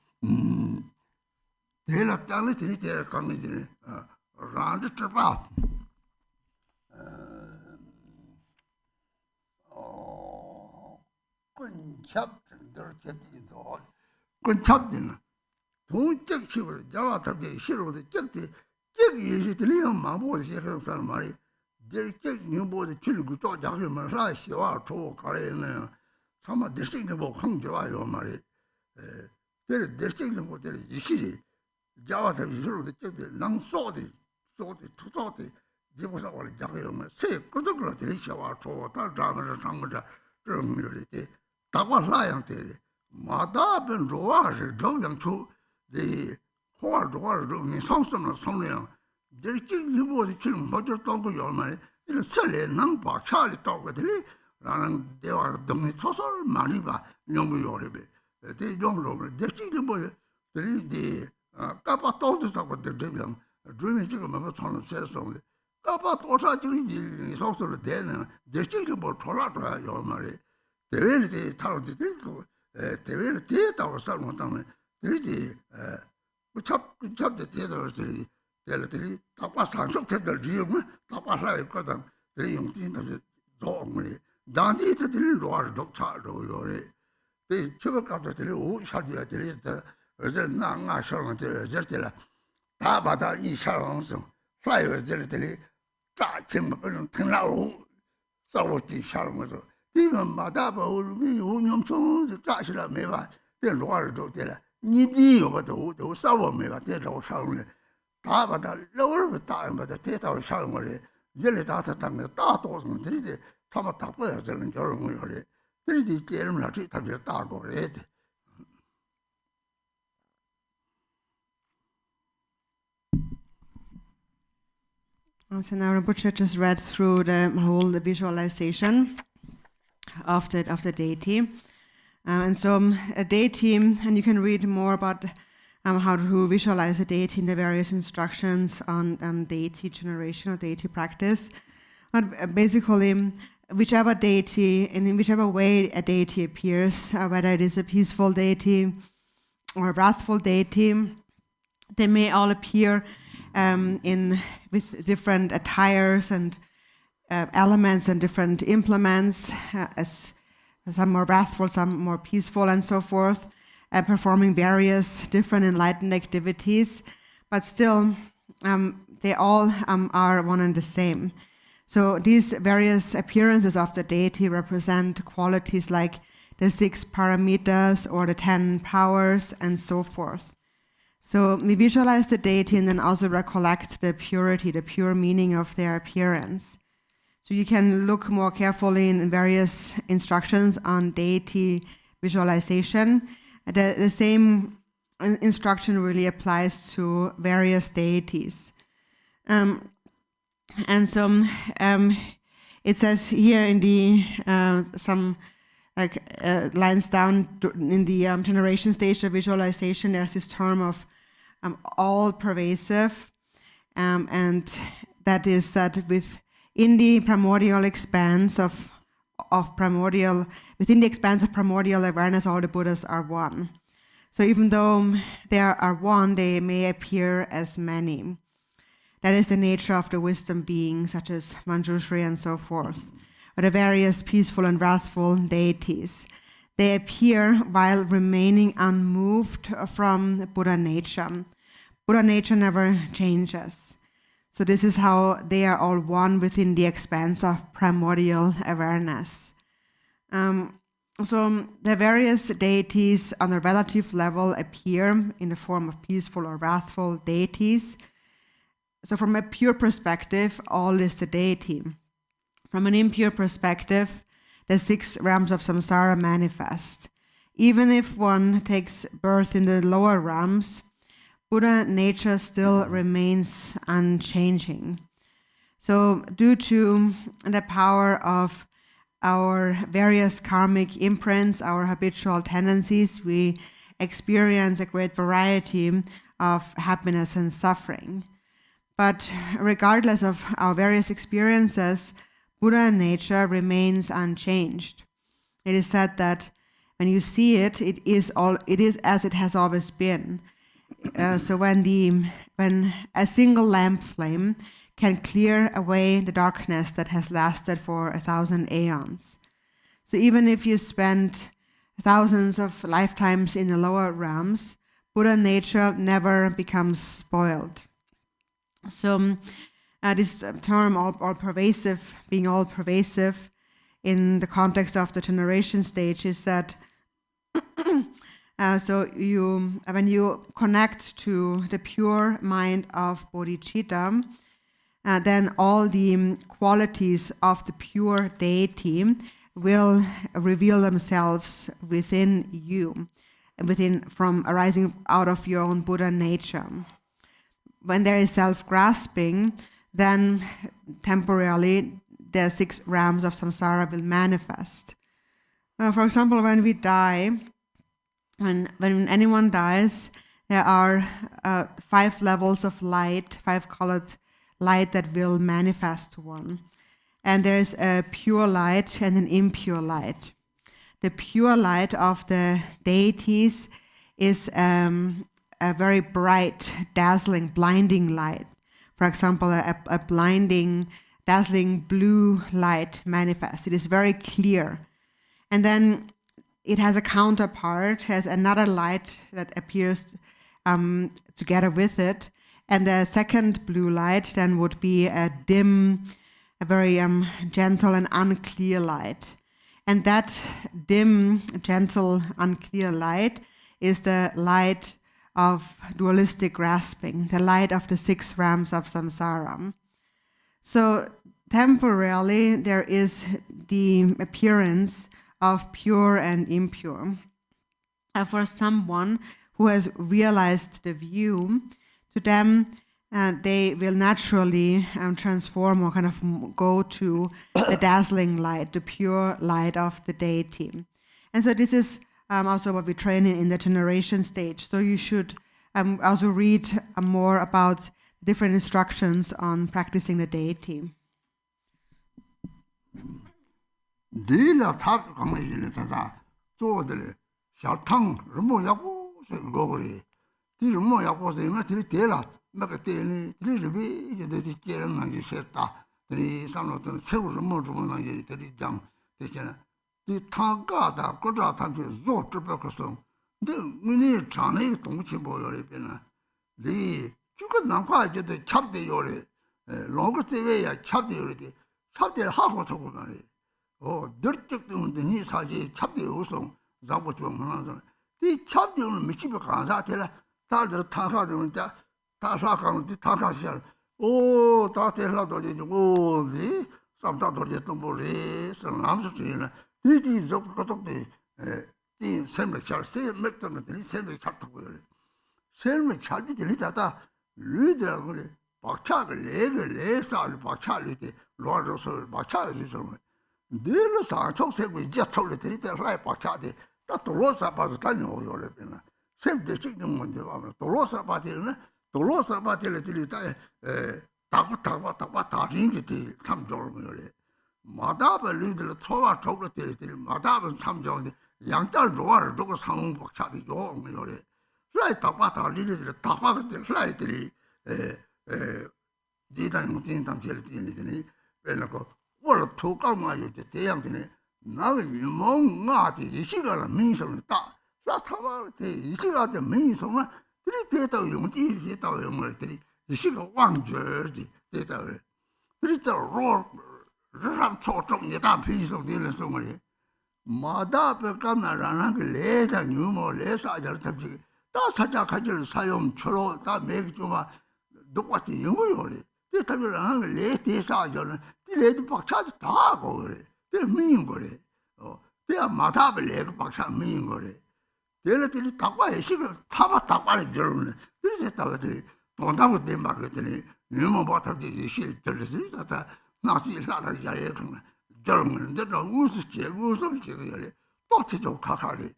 Speaker 2: 데르다네 되게 강미지 라운드 트바 근첩들 jet지도 근첩지는 동적식으로 자와탑게 싫어도 적지 적이 있으리면 마보시 그런 말이 저적 님보다 줄고 또 작으면 라시와 초 가래는 참아 대신에 뭐 강조와요 말이 그 대신에 뭐 될 이시리 자와탑게 싫어도 적지 낭소디 소디 투소디 지부사 원래 작으면 세 그것을 들이셔와 초 다라면 상거자 정률이 다과 라양들이 마다ben 로아를 정량초 the 호화 로아를 성성을 성령 저기 리보디 지금 먼저 떠고 요만에 이런 설레는 박차리 떠고들이 라는 대화 등이 소설 많이 봐 너무 요래배 대종으로 대치를 뭐 들이 까빠 떠도 사고 되면 주민 지금 뭐 저는 세상에 까빠 도사들이 소설을 대는 대치를 뭐 돌아줘야 요 말이 대회를 타로들 그 대회를 대다고 살면 때문에 들이 잡대 대들들이 대들이 까빠 상속들 리움을 까빠 살거든 그 용진들 좋은 단디들이 로아를 독차로 요래 그 저것까지들이 오샤디들이 어제 나가 셔는데 저들라 다 받아 이 샤원성 플라이어들이 짜침을 등나오 싸우지 샤면서 이건 마다바 우리 운영청 짜시라 매바 대 로아를 독들라 니디요도 싸워 매바 대로 샤원을 다 받아 로를 다 받아 대다로 샤원을 이제 다 당에 다 도스들이 참아 다 보여 저는 저런 거래 들이 게임을 하지 다 다고 그래
Speaker 3: So now Rinpoche just read through the whole visualization of the deity. And so a deity, and you can read more about how to visualize a deity in the various instructions on deity generation or deity practice. But basically, whichever deity, and in whichever way a deity appears, whether it is a peaceful deity or a wrathful deity, they may all appear with different attires and elements and different implements, as some more wrathful, some more peaceful, and so forth, performing various different enlightened activities, but still they all are one and the same. So these various appearances of the deity represent qualities like the 6 paramitas or the 10 powers and so forth. So we visualize the deity and then also recollect the purity, the pure meaning of their appearance. So you can look more carefully in various instructions on deity visualization. The same instruction really applies to various deities. And so it says here in the some lines down in the generation stage of visualization, there's this term of all-pervasive, and that is that within the primordial expanse of primordial, within the expanse of primordial awareness, all the Buddhas are one. So even though they are one, they may appear as many. That is the nature of the wisdom beings, such as Manjushri and so forth, or the various peaceful and wrathful deities. They appear while remaining unmoved from Buddha nature. Buddha nature never changes. So this is how they are all one within the expanse of primordial awareness. So the various deities on a relative level appear in the form of peaceful or wrathful deities. So from a pure perspective, all is the deity. From an impure perspective, the 6 realms of samsara manifest. Even if one takes birth in the lower realms, Buddha nature still remains unchanging. So due to the power of our various karmic imprints, our habitual tendencies, we experience a great variety of happiness and suffering. But regardless of our various experiences, Buddha nature remains unchanged. It is said that when you see it, it is as it has always been. So when a single lamp flame can clear away the darkness that has lasted for 1,000 aeons. So even if you spend thousands of lifetimes in the lower realms, Buddha nature never becomes spoiled. So this term all-pervasive, being all-pervasive in the context of the generation stage is that so when you connect to the pure mind of bodhicitta, then all the qualities of the pure deity will reveal themselves within you, from arising out of your own Buddha nature. When there is self-grasping, then temporarily the 6 realms of samsara will manifest. For example, when we die, when anyone dies, there are 5 levels of light, 5 colored light that will manifest one. And there is a pure light and an impure light. The pure light of the deities is a very bright, dazzling, blinding light. For example, a blinding, dazzling blue light manifests. It is very clear. And then it has a counterpart, has another light that appears together with it. And the second blue light then would be a dim, a very gentle and unclear light. And that dim, gentle, unclear light is the light of dualistic grasping, the light of the 6 realms of samsara. So temporarily there is the appearance of pure and impure. For someone who has realized the view, to them they will naturally transform or kind of go to the dazzling light, the pure light of the deity. And so this is also what we train in the generation stage. So you should also read more about different instructions on practicing the deity.
Speaker 2: Dila tak kama yile tata zodele xiaotang renmo yaku se gogori di renmo yaku se ma di dela ma ge de ni di ribi ye de ge na ge se ta di samlo de cheu renmo zhuo na ye de jang de xian di tang ga da ge zha ta de zo zhi be ge song de ni zhang ne dong qi bo yo le bian na di zhu ge nan hua ge de chap de yo le long ge zhe wei ya chap de yo le de chap de ha ho to go na le dirtik ni saji chapde usong zabu chung na di chapde un mi chi ka za de la ta de ta sa de ta ta sa ka di ta ka sia ta de la do de di sam ta do de tong bo re san nam su chi na di zo ko to de di sem le char se me to de sem le char to go le sem le char di de ta ta lu de go le ba cha ge le sa le ba cha le de lo ro so ba cha ji so Dilo sa chok se gui jia chok le teri te lai pa cha de ta tolo sa pa ta nyo yo le pena sem de chik nyong mon de ba tolo sa pa de na tolo sa pa de le teri ta ta ta ring ge de tham jo lo le ma da ba lu de cho wa chok le teri ma da ba tham jo de yang da ro wa ro ko sang pa cha de yo yo le lai ta li de ta pa de lai teri di da mo tin tam che le ti ni pena ko我了投稿嘛有的这样的呢，那个女蒙啊的一些个民生大，那他妈的一些个的民生啊，这里得到用的一些到用了，这里一些个忘觉的得到了，这里到日上操中一大批手的人什么的，马大不干那让那个来的女毛来啥家他这个，大啥家开始使用出了，大每个就嘛都我的用有的。这他们让个来得啥叫呢？这来的白茶就大个嘞，这民个嘞，这马他不来个白茶民个嘞，这了这里大瓜也是个差不大瓜的劲儿呢，这些大个的，东大个的嘛个的嘞，你们把他这些些就是他那些拉到家里去了，劲儿呢，这种50几个嘞，到处就卡卡嘞，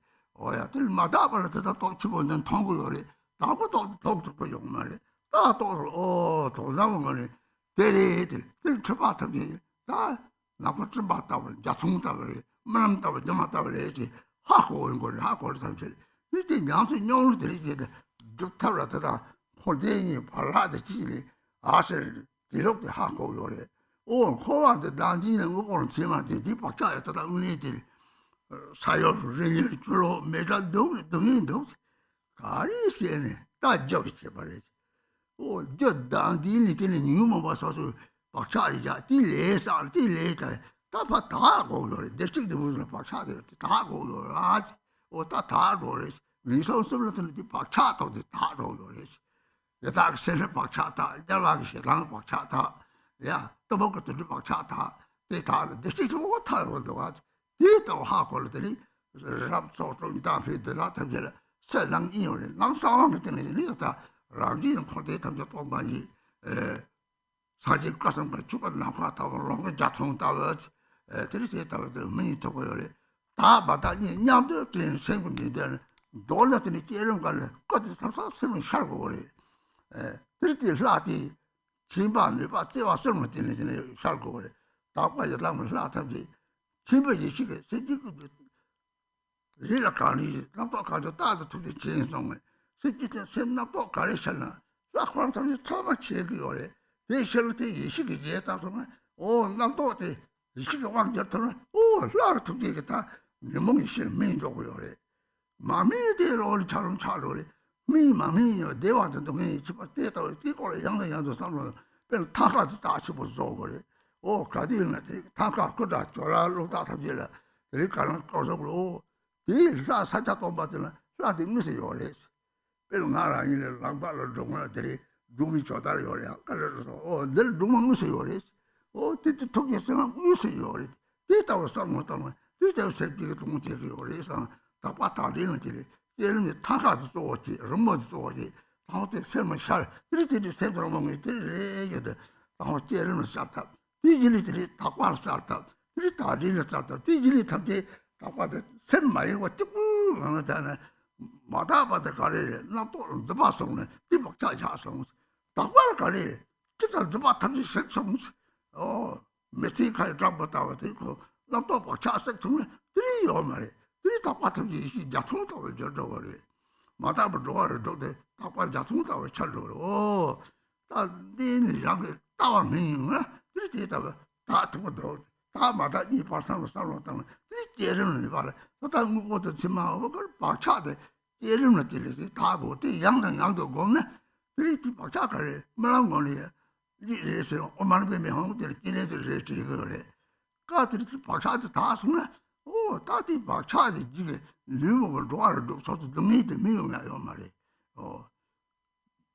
Speaker 2: 呀，这马大把了这到处不能通过嘞，大不到不用嘛嘞。大多数东山我呢，对，这吃饱他们，那个吃饱到了，家葱到了，没那么到了，这么到了去，哈过人过来，哈过来他们这里，你这娘子这里的，就他了他那，或者你把拉的机里，还是记录的哈过来的，可望的当地人我讲起码的，你把家也他那屋里的，啥要是人家就说每个东西，哪里些呢？大叫去把这。这当地里的女们把说是白茶一家，地来上地来的，他把大狗了，这这都不是白茶的，大狗了啊！大狗了，你说是不是的白茶到的大狗了？也大个生是白茶大，另外个是让白茶大，呀，都不个都是白茶大，对大的，这是我谈了的话， Dito Hakolity, Rap sort of Daffy, the Latabella, said Lang Eon, Lang Song, Lita, Raji and Potato Jotobani, Sajik Custom, Chuka Napata, longer Jaton Towers, Trinity, the minute of Wally. But Yam, the secondly, then, Dollar in the Kerem got some semi shark. Trinity Lati, Chimban, but they were some in the shark. Top by the Lam Latabi. Kimber, you said you could Zilla Carney, Napaka to the chains on me. Said you can send Napo Carishana. Lakwan from the Tama Chegori. They shall take you should get out of me. Oh, Napote, you should want your turn. Oh, Lord to get it. The money shall mean to worry. Mammy, dear old Charlie. Me, Mammy, they wanted to me, potato, equally young someone. But Taka starch was over. Oh, Cadina, Taka could not look out of Jilla. The current cause of law. These last such a button, Latin Missy or this. Pelunara in a Lambala Dominatory, Dumi Chotario, oh, they'll do Missy or this. Oh, did you took yourself Missy or it? Did our son was on did you say you to Mutti or this on Tapata Dinity? Telling the Taka story, remote story, how to sell my shell, did the center among it, how to start up. Digitally, Takwa startup, Ritardina startup, digitally, Takwa, send my what to do, and Madaba the career, not all the Basson, Tibok Chaja songs. Takwa career, get on the bottom of 6 songs. Oh, Messika drop it out, not top of Chasset to me, 3 or Mary, 3 Tapata, Jatuta with your dog. Madame Dora, the Takwa Jatuta with Chadro. Oh, that didn't young tower mean, that would do. Tamata, you person of some of them. This Jeremy, but I'm going to Sima over Pachade, Jeremy, Tago, the young and young to go. 3 Pachakari, Melangolia, Oman home to the Kinesi. Got it Pachade task. Oh, Tati Pachade, new over water, so to meet the meal, Mary. Oh,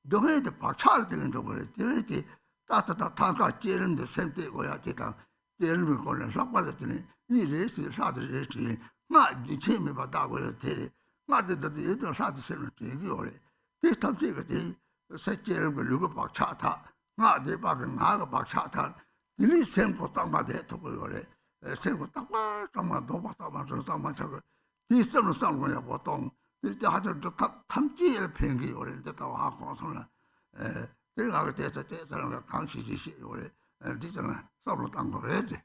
Speaker 2: don't hate the Pachade into it. Tata Tanka Jerem the same day where I take out Jeremy Colin Lapalatini, he raised the Saturday, not the chamber but that was a tele, not that the little Saturday cemetery. This time, said Jeremy Luga Chata, not the bag and Haga Chata, the least same for somebody to go. Same for Tapa, someone don't so much of it. This son of someone about Tom, the other come jail pingy or in the Tawa Consona. They are the country or this and some of them already.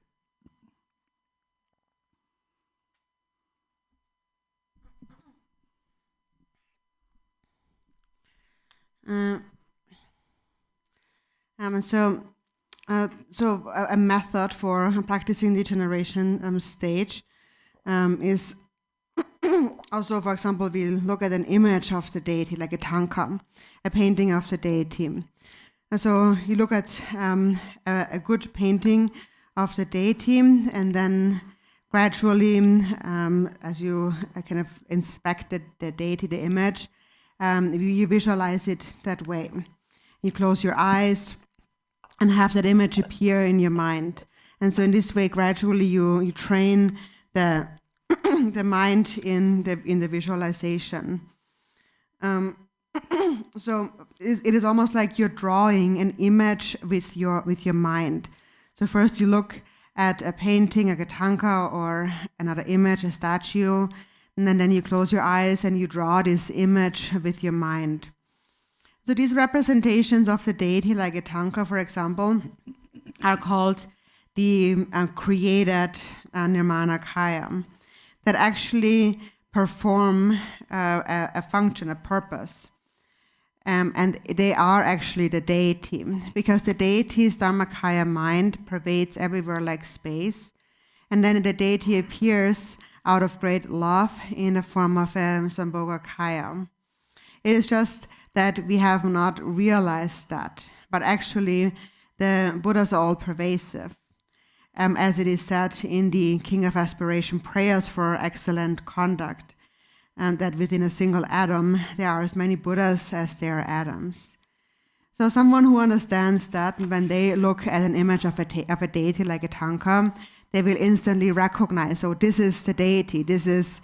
Speaker 3: So a method for practicing the generation stage is also, for example, we look at an image of the deity, like a tanka, a painting of the deity. And so you look at a good painting of the deity, and then gradually, as you kind of inspected the deity, the image, you visualize it that way. You close your eyes and have that image appear in your mind. And so in this way, gradually you train the the mind in the visualization. So it is almost like you're drawing an image with your mind. So first you look at a painting, a tanka, or another image, a statue, and then you close your eyes and you draw this image with your mind. So these representations of the deity, like a tanka, for example, are called the created Nirmanakaya, that actually perform a function, a purpose. And they are actually the deity, because the deity's Dharmakaya mind pervades everywhere like space. And then the deity appears out of great love in the form of a Sambhogakaya. It is just that we have not realized that, but actually the Buddhas are all pervasive. As it is said in the King of Aspiration prayers for excellent conduct, and that within a single atom there are as many Buddhas as there are atoms. So someone who understands that, when they look at an image of a deity like a tanka, they will instantly recognize, so this is the deity, this is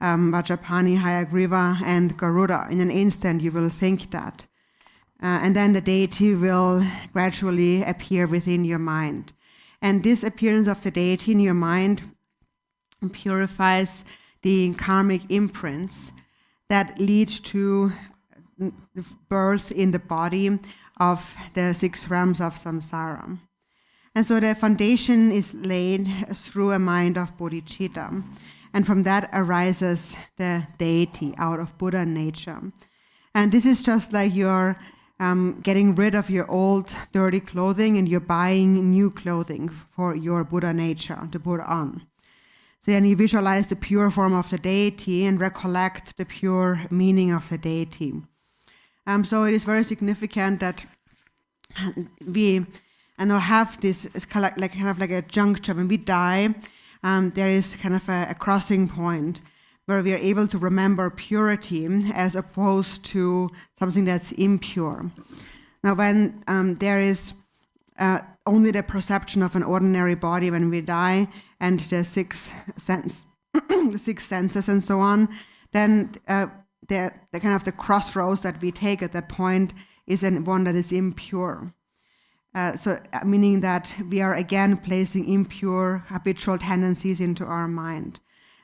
Speaker 3: Vajrapani, Hayagriva, and Garuda. In an instant, you will think that. And then the deity will gradually appear within your mind. And this appearance of the deity in your mind purifies the karmic imprints that lead to birth in the body of the 6 realms of samsara. And so the foundation is laid through a mind of bodhicitta. And from that arises the deity out of Buddha nature. And this is just like you're getting rid of your old dirty clothing and you're buying new clothing for your Buddha nature, the Buddha on. So then you visualize the pure form of the deity and recollect the pure meaning of the deity. So it is very significant that we have this kind of like a juncture. When we die, there is kind of a crossing point where we are able to remember purity as opposed to something that's impure. Now, when there is only the perception of an ordinary body when we die, and the 6 the 6 senses and so on, then the kind of the crossroads that we take at that point is one that is impure. So meaning that we are again placing impure habitual tendencies into our mind.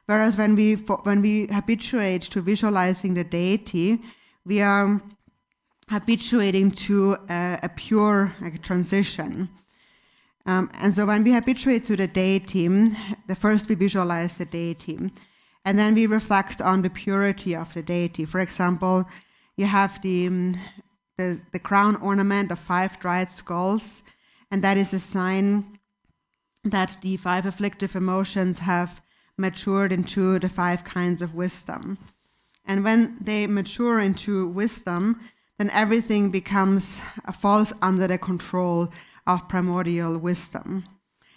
Speaker 3: Whereas when we habituate to visualizing the deity, we are habituating to a pure transition. And so when we habituate to the deity, first we visualize the deity, and then we reflect on the purity of the deity. For example, you have the crown ornament of 5 dried skulls, and that is a sign that the 5 afflictive emotions have matured into the 5 kinds of wisdom. And when they mature into wisdom, then everything falls under the control of primordial wisdom,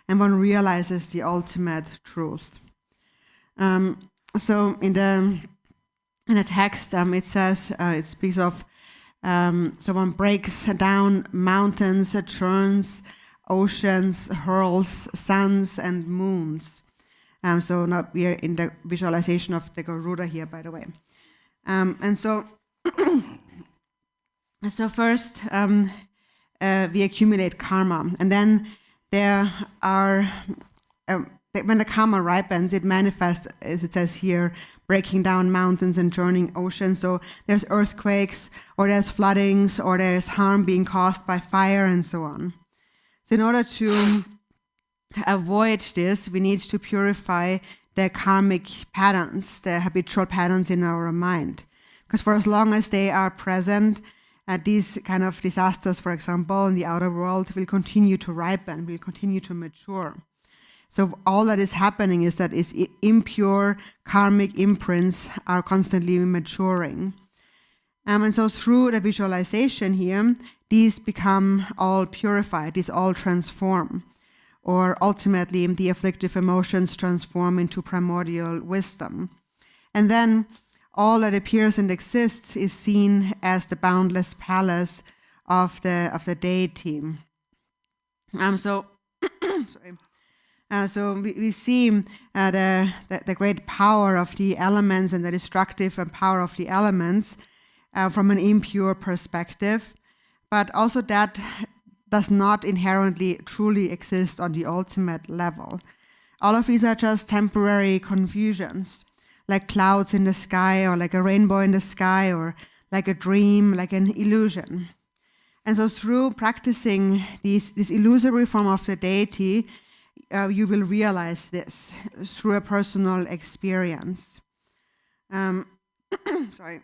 Speaker 3: and one realizes the ultimate truth. So in the text, it says, it speaks of, so one breaks down mountains, churns oceans, hurls suns and moons. So now we are in the visualization of the Garuda here, by the way. And so, so first we accumulate karma, and then there are, when the karma ripens, it manifests, as it says here, breaking down mountains and churning oceans. So there's earthquakes, or there's floodings, or there's harm being caused by fire, and so on. So in order to avoid this, we need to purify the karmic patterns, the habitual patterns in our mind. Because for as long as they are present, these kind of disasters, for example, in the outer world, will continue to ripen, will continue to mature. So all that is happening is that impure karmic imprints are constantly maturing. And so through the visualization here, these become all purified, these all transform. Or ultimately, the afflictive emotions transform into primordial wisdom. And then all that appears and exists is seen as the boundless palace of the deity. So we see the great power of the elements and the destructive power of the elements from an impure perspective, but also that does not inherently truly exist on the ultimate level. All of these are just temporary confusions, like clouds in the sky, or like a rainbow in the sky, or like a dream, like an illusion. And so through practicing this illusory form of the deity, you will realize this through a personal experience. Sorry.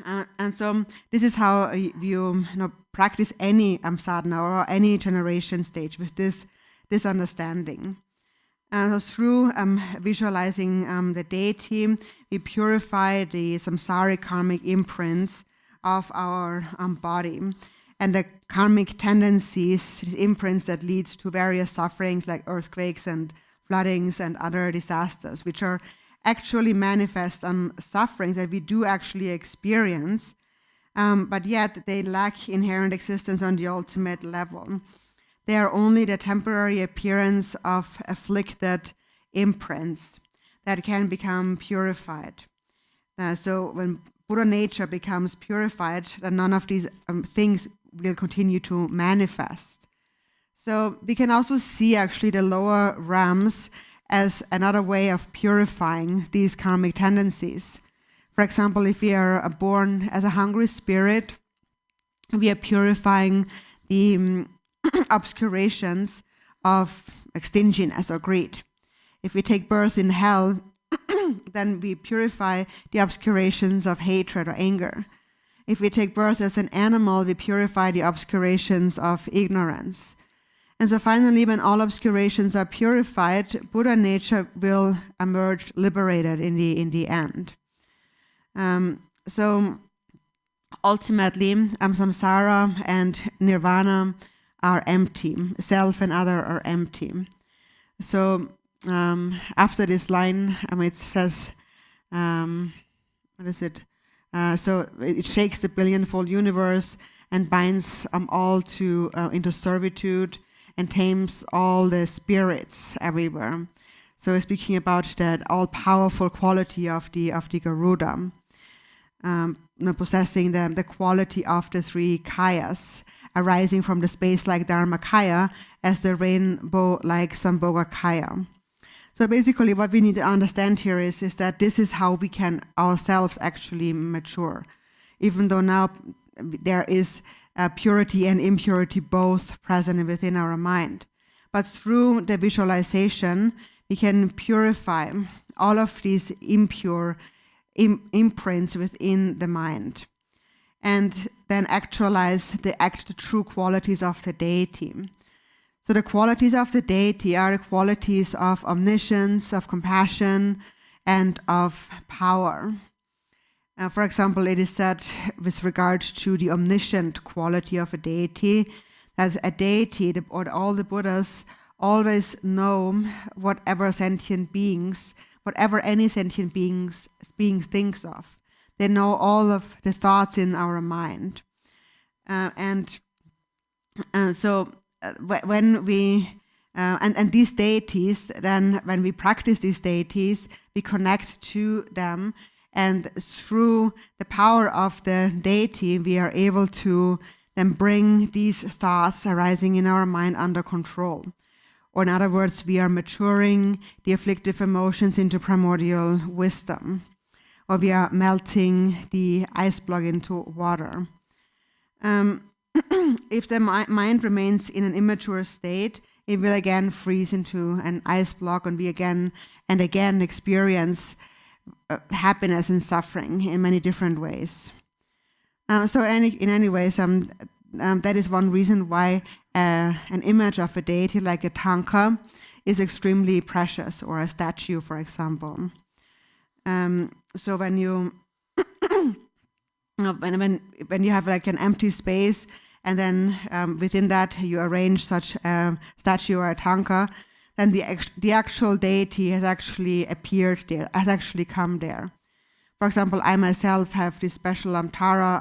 Speaker 3: And so this is how you practice any sadhana or any generation stage with this understanding. So through visualizing the deity, we purify the samsaric karmic imprints of our body and the karmic tendencies, these imprints that leads to various sufferings like earthquakes and floodings and other disasters, which are actually manifest sufferings that we do actually experience, but yet they lack inherent existence on the ultimate level. they are only the temporary appearance of afflicted imprints that can become purified. So when Buddha nature becomes purified, then none of these things will continue to manifest. So we can also see actually the lower realms as another way of purifying these karmic tendencies. For example, if we are born as a hungry spirit, we are purifying the obscurations of stinginess or greed. If we take birth in hell, then we purify the obscurations of hatred or anger. If we take birth as an animal, we purify the obscurations of ignorance. And so finally, when all obscurations are purified, Buddha nature will emerge liberated in the end. So ultimately, samsara and nirvana are empty. Self and other are empty. So after this line, it says, what is it? So it shakes the billionfold universe and binds all to into servitude and tames all the spirits everywhere. So speaking about that all-powerful quality of the Garuda, possessing the quality of the three kayas, arising from the space-like Dharmakaya as the rainbow-like Sambhogakaya. So basically what we need to understand here is that this is how we can ourselves actually mature. Even though now there is purity and impurity both present within our mind. But through the visualization, we can purify all of these impure imprints within the mind. And then actualize the true qualities of the deity. So the qualities of the deity are the qualities of omniscience, of compassion, and of power. For example, it is said with regard to the omniscient quality of a deity, that a deity, or all the Buddhas, always know whatever any sentient being thinks of. They know all of the thoughts in our mind. So when we and these deities, then when we practice these deities, we connect to them, and through the power of the deity, we are able to then bring these thoughts arising in our mind under control. Or in other words, we are maturing the afflictive emotions into primordial wisdom. Or we are melting the ice block into water. If the mind remains in an immature state, it will again freeze into an ice block, and we again and again experience happiness and suffering in many different ways. So in any ways, that is one reason why an image of a deity like a tanka is extremely precious, or a statue, for example. So when you when you have like an empty space, and then within that you arrange such a statue or a tanka, then the actual deity has actually appeared there, has actually come there. For example, I myself have this special Tara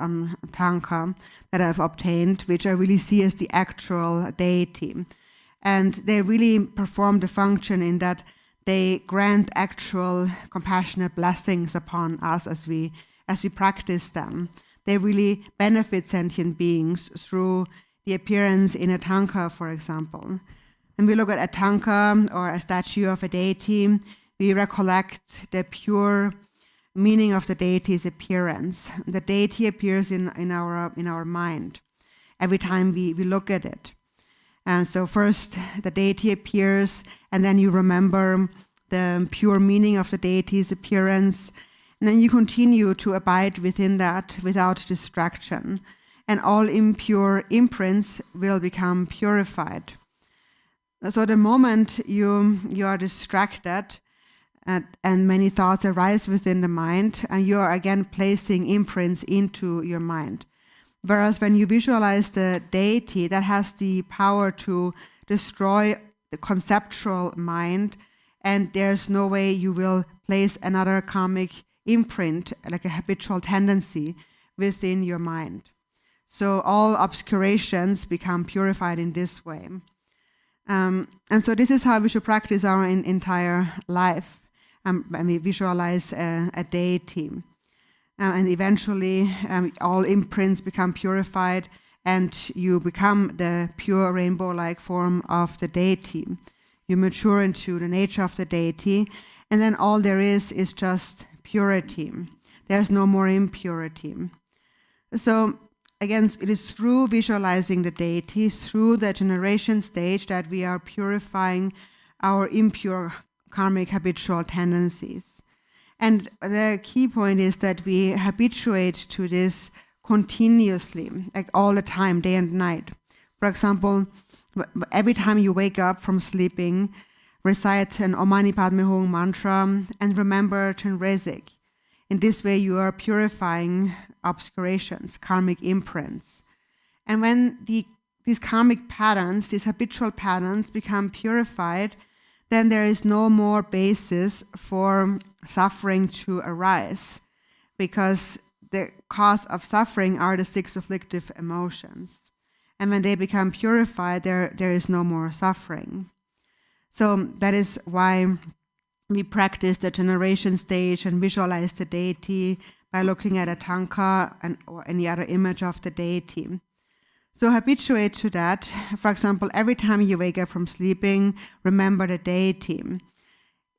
Speaker 3: tanka that I've obtained, which I really see as the actual deity. And they really perform the function in that they grant actual compassionate blessings upon us as we practice them. They really benefit sentient beings through the appearance in a tanka, for example. When we look at a tanka or a statue of a deity, we recollect the pure meaning of the deity's appearance. The deity appears in our mind every time we look at it. So first the deity appears, and then you remember the pure meaning of the deity's appearance, and then you continue to abide within that without distraction, and all impure imprints will become purified. So the moment you are distracted, and many thoughts arise within the mind, and you are again placing imprints into your mind. Whereas when you visualize the deity, that has the power to destroy the conceptual mind, and there's no way you will place another karmic imprint, like a habitual tendency, within your mind. So all obscurations become purified in this way. And so this is how we should practice our entire life. And we visualize a deity. And eventually all imprints become purified and you become the pure rainbow-like form of the deity. You mature into the nature of the deity, and then all there is just purity. There's no more impurity. So again, it is through visualizing the deity, through the generation stage, that we are purifying our impure karmic habitual tendencies. And the key point is that we habituate to this continuously, like all the time, day and night. For example, every time you wake up from sleeping, recite an Om Mani Padme Hum mantra and remember Chenrezig. In this way, you are purifying obscurations, karmic imprints. And when these karmic patterns, these habitual patterns become purified, then there is no more basis for suffering to arise, because the cause of suffering are the 6 afflictive emotions. And when they become purified, there is no more suffering. So that is why we practice the generation stage and visualize the deity by looking at a tanka or any other image of the deity. So habituate to that. For example, every time you wake up from sleeping, remember the deity.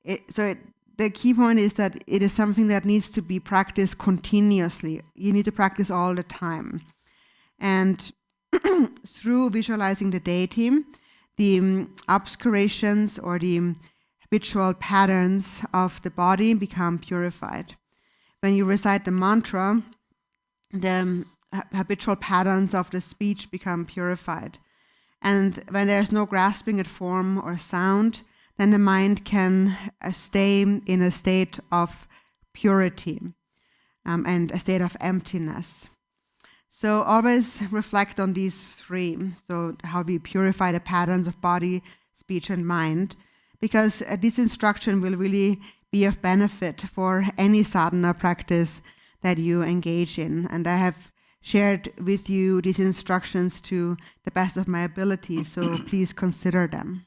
Speaker 3: The key point is that it is something that needs to be practiced continuously. You need to practice all the time. And through visualizing the deity, the obscurations or the habitual patterns of the body become purified. When you recite the mantra, the habitual patterns of the speech become purified. And when there's no grasping at form or sound, then the mind can stay in a state of purity and a state of emptiness. So always reflect on these 3. So how we purify the patterns of body, speech, and mind, because this instruction will really be of benefit for any sadhana practice that you engage in. And I have shared with you these instructions to the best of my ability, so please consider them.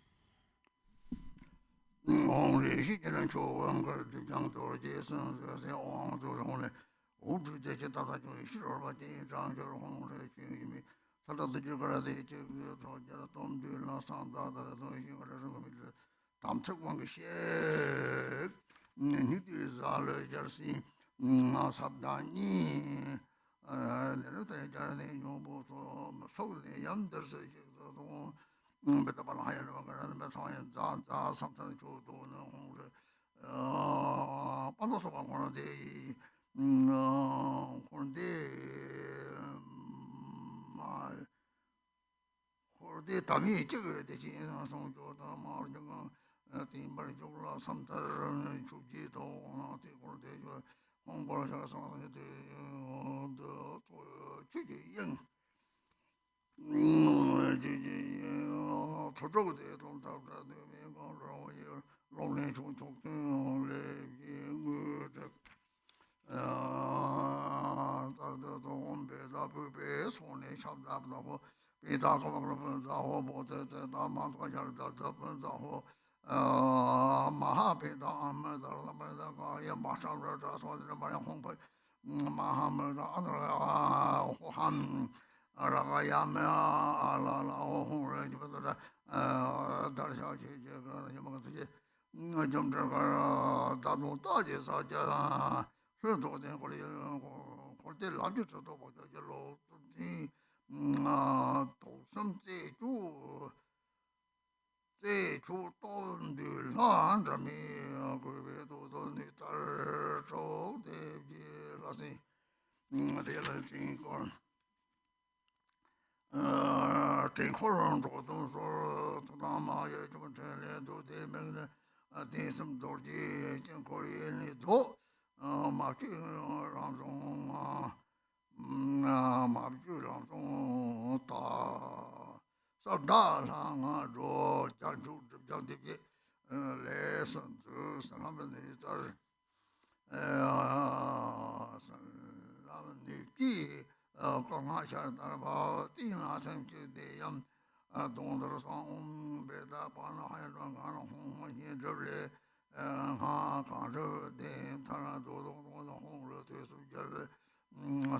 Speaker 2: Dondra Song Beda Pana Hydran Hong Yin Jere Ha Kanjo Dem Tana Dodo Hong Rotus Jere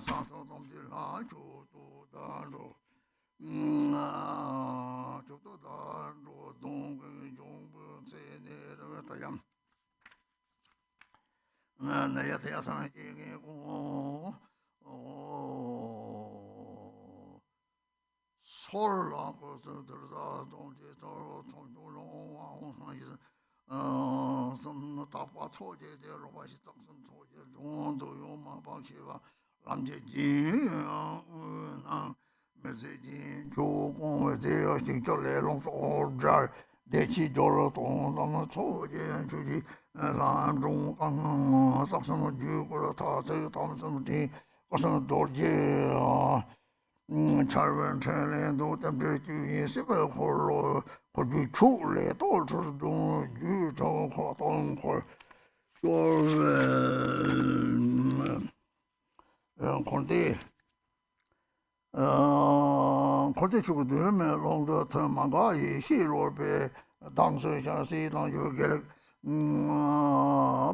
Speaker 2: Santo Dom de La Chu to Dando Chuto Dando Dong Jong Sene Tayam Nayataya Sanaki Sorla goes to the don't get all some tapa told you there was some told you don't do your mabakiva Ramji messaging Joe with the I think to lay long all jar de chi doro on told you and Judy Lam Jong some Jew or Thompson was on Dorje. Charvan Thailand, do temperature in Sipa for you truly told us don't you talk on for Conte. Conte should do him along the term Mangai, he or be dancer, shall see, now you get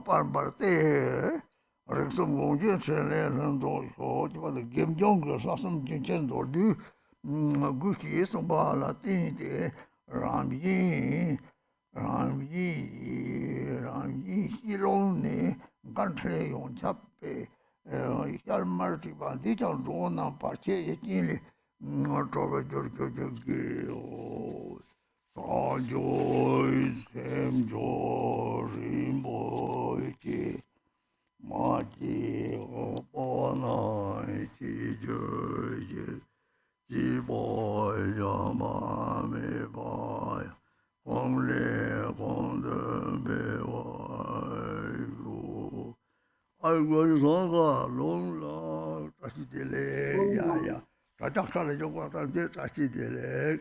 Speaker 2: Parbarte. Some Gonjan and the game younger, some Jinchen or do Guki, some Latin, Ramji, Hilone, country on Chape, Yarmarti, Bandita, Rona, Pache, Chile, not over Giorgio. Joy, Sam, Joy, Rimboy. Mati Opona George Boy Yamame Boy Only on the Bewayo I was long Tashi ya Tatakala Jogata Tashi Dele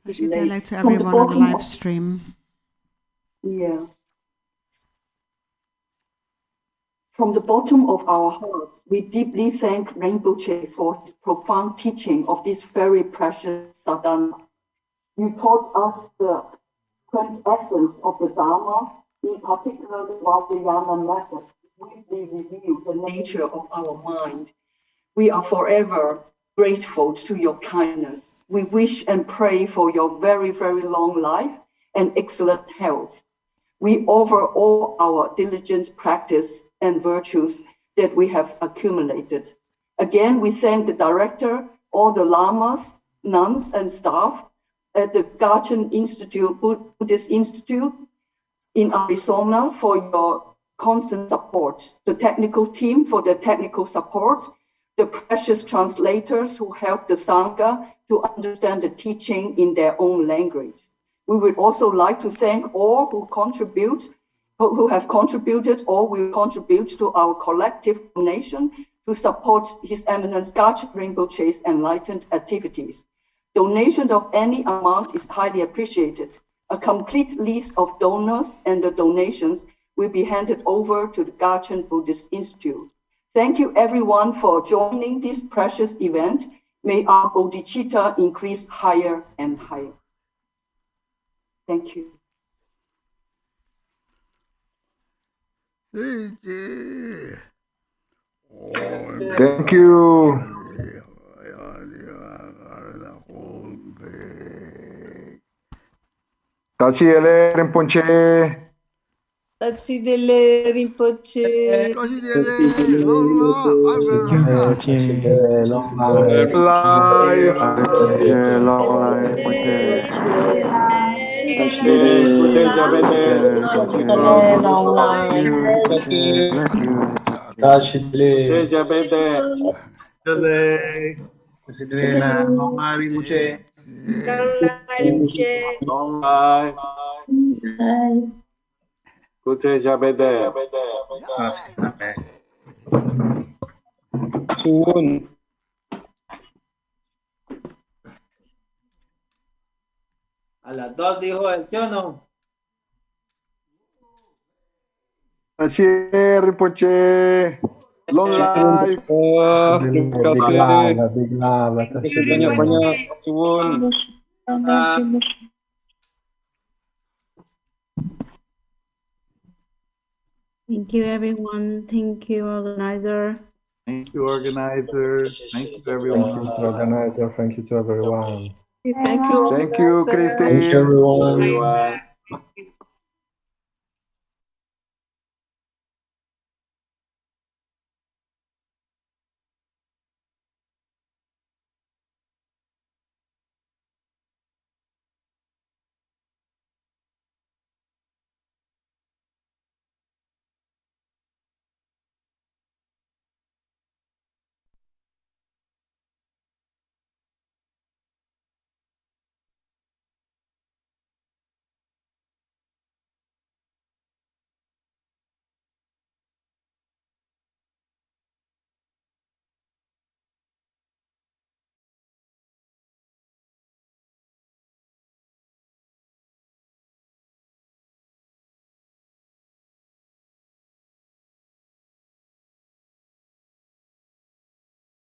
Speaker 3: Ashitele to everyone on the live stream.
Speaker 4: Yeah. From the bottom of our hearts, we deeply thank Rinpoche for his profound teaching of this very precious sadhana. You taught us the quintessence of the Dharma, in particular the Vajrayana method, briefly reveal the nature of our mind. We are forever grateful to your kindness. We wish and pray for your very, very long life and excellent health. We offer all our diligent practice and virtues that we have accumulated. Again, we thank the director, all the lamas, nuns, and staff at the Garchen Institute, Buddhist Institute in Arizona for your constant support, the technical team for the technical support, the precious translators who help the Sangha to understand the teaching in their own language. We would also like to thank all who have contributed or will contribute to our collective donation to support His Eminence Garchen Rinpoche's enlightened activities. Donation of any amount is highly appreciated. A complete list of donors and the donations will be handed over to the Garchen Buddhist Institute. Thank you everyone for joining this precious event. May our bodhicitta increase higher and higher. Thank you.
Speaker 5: Thank you. Tachi Ele Rinpoche.
Speaker 6: Tachi Dele Rinpoche.
Speaker 5: Live. Long life Rinpoche. Bless you.
Speaker 7: Soon. A las 2 dijo él, ¿sí o no?
Speaker 5: Tachi Rinpoche. Long life.
Speaker 1: Terima
Speaker 8: Big
Speaker 1: kasih.
Speaker 8: love, big love.
Speaker 1: Terima kasih banyak-banyak. Suwun.
Speaker 9: Thank you, everyone. Thank you, organizer.
Speaker 10: Thank you, organizers. Thank you,
Speaker 8: Thank you
Speaker 10: everyone.
Speaker 8: to organizer. Thank you to everyone.
Speaker 6: Thank you,
Speaker 5: Thank you,
Speaker 6: organizer.
Speaker 5: Christy.
Speaker 8: Thank you, everyone.
Speaker 1: Everyone.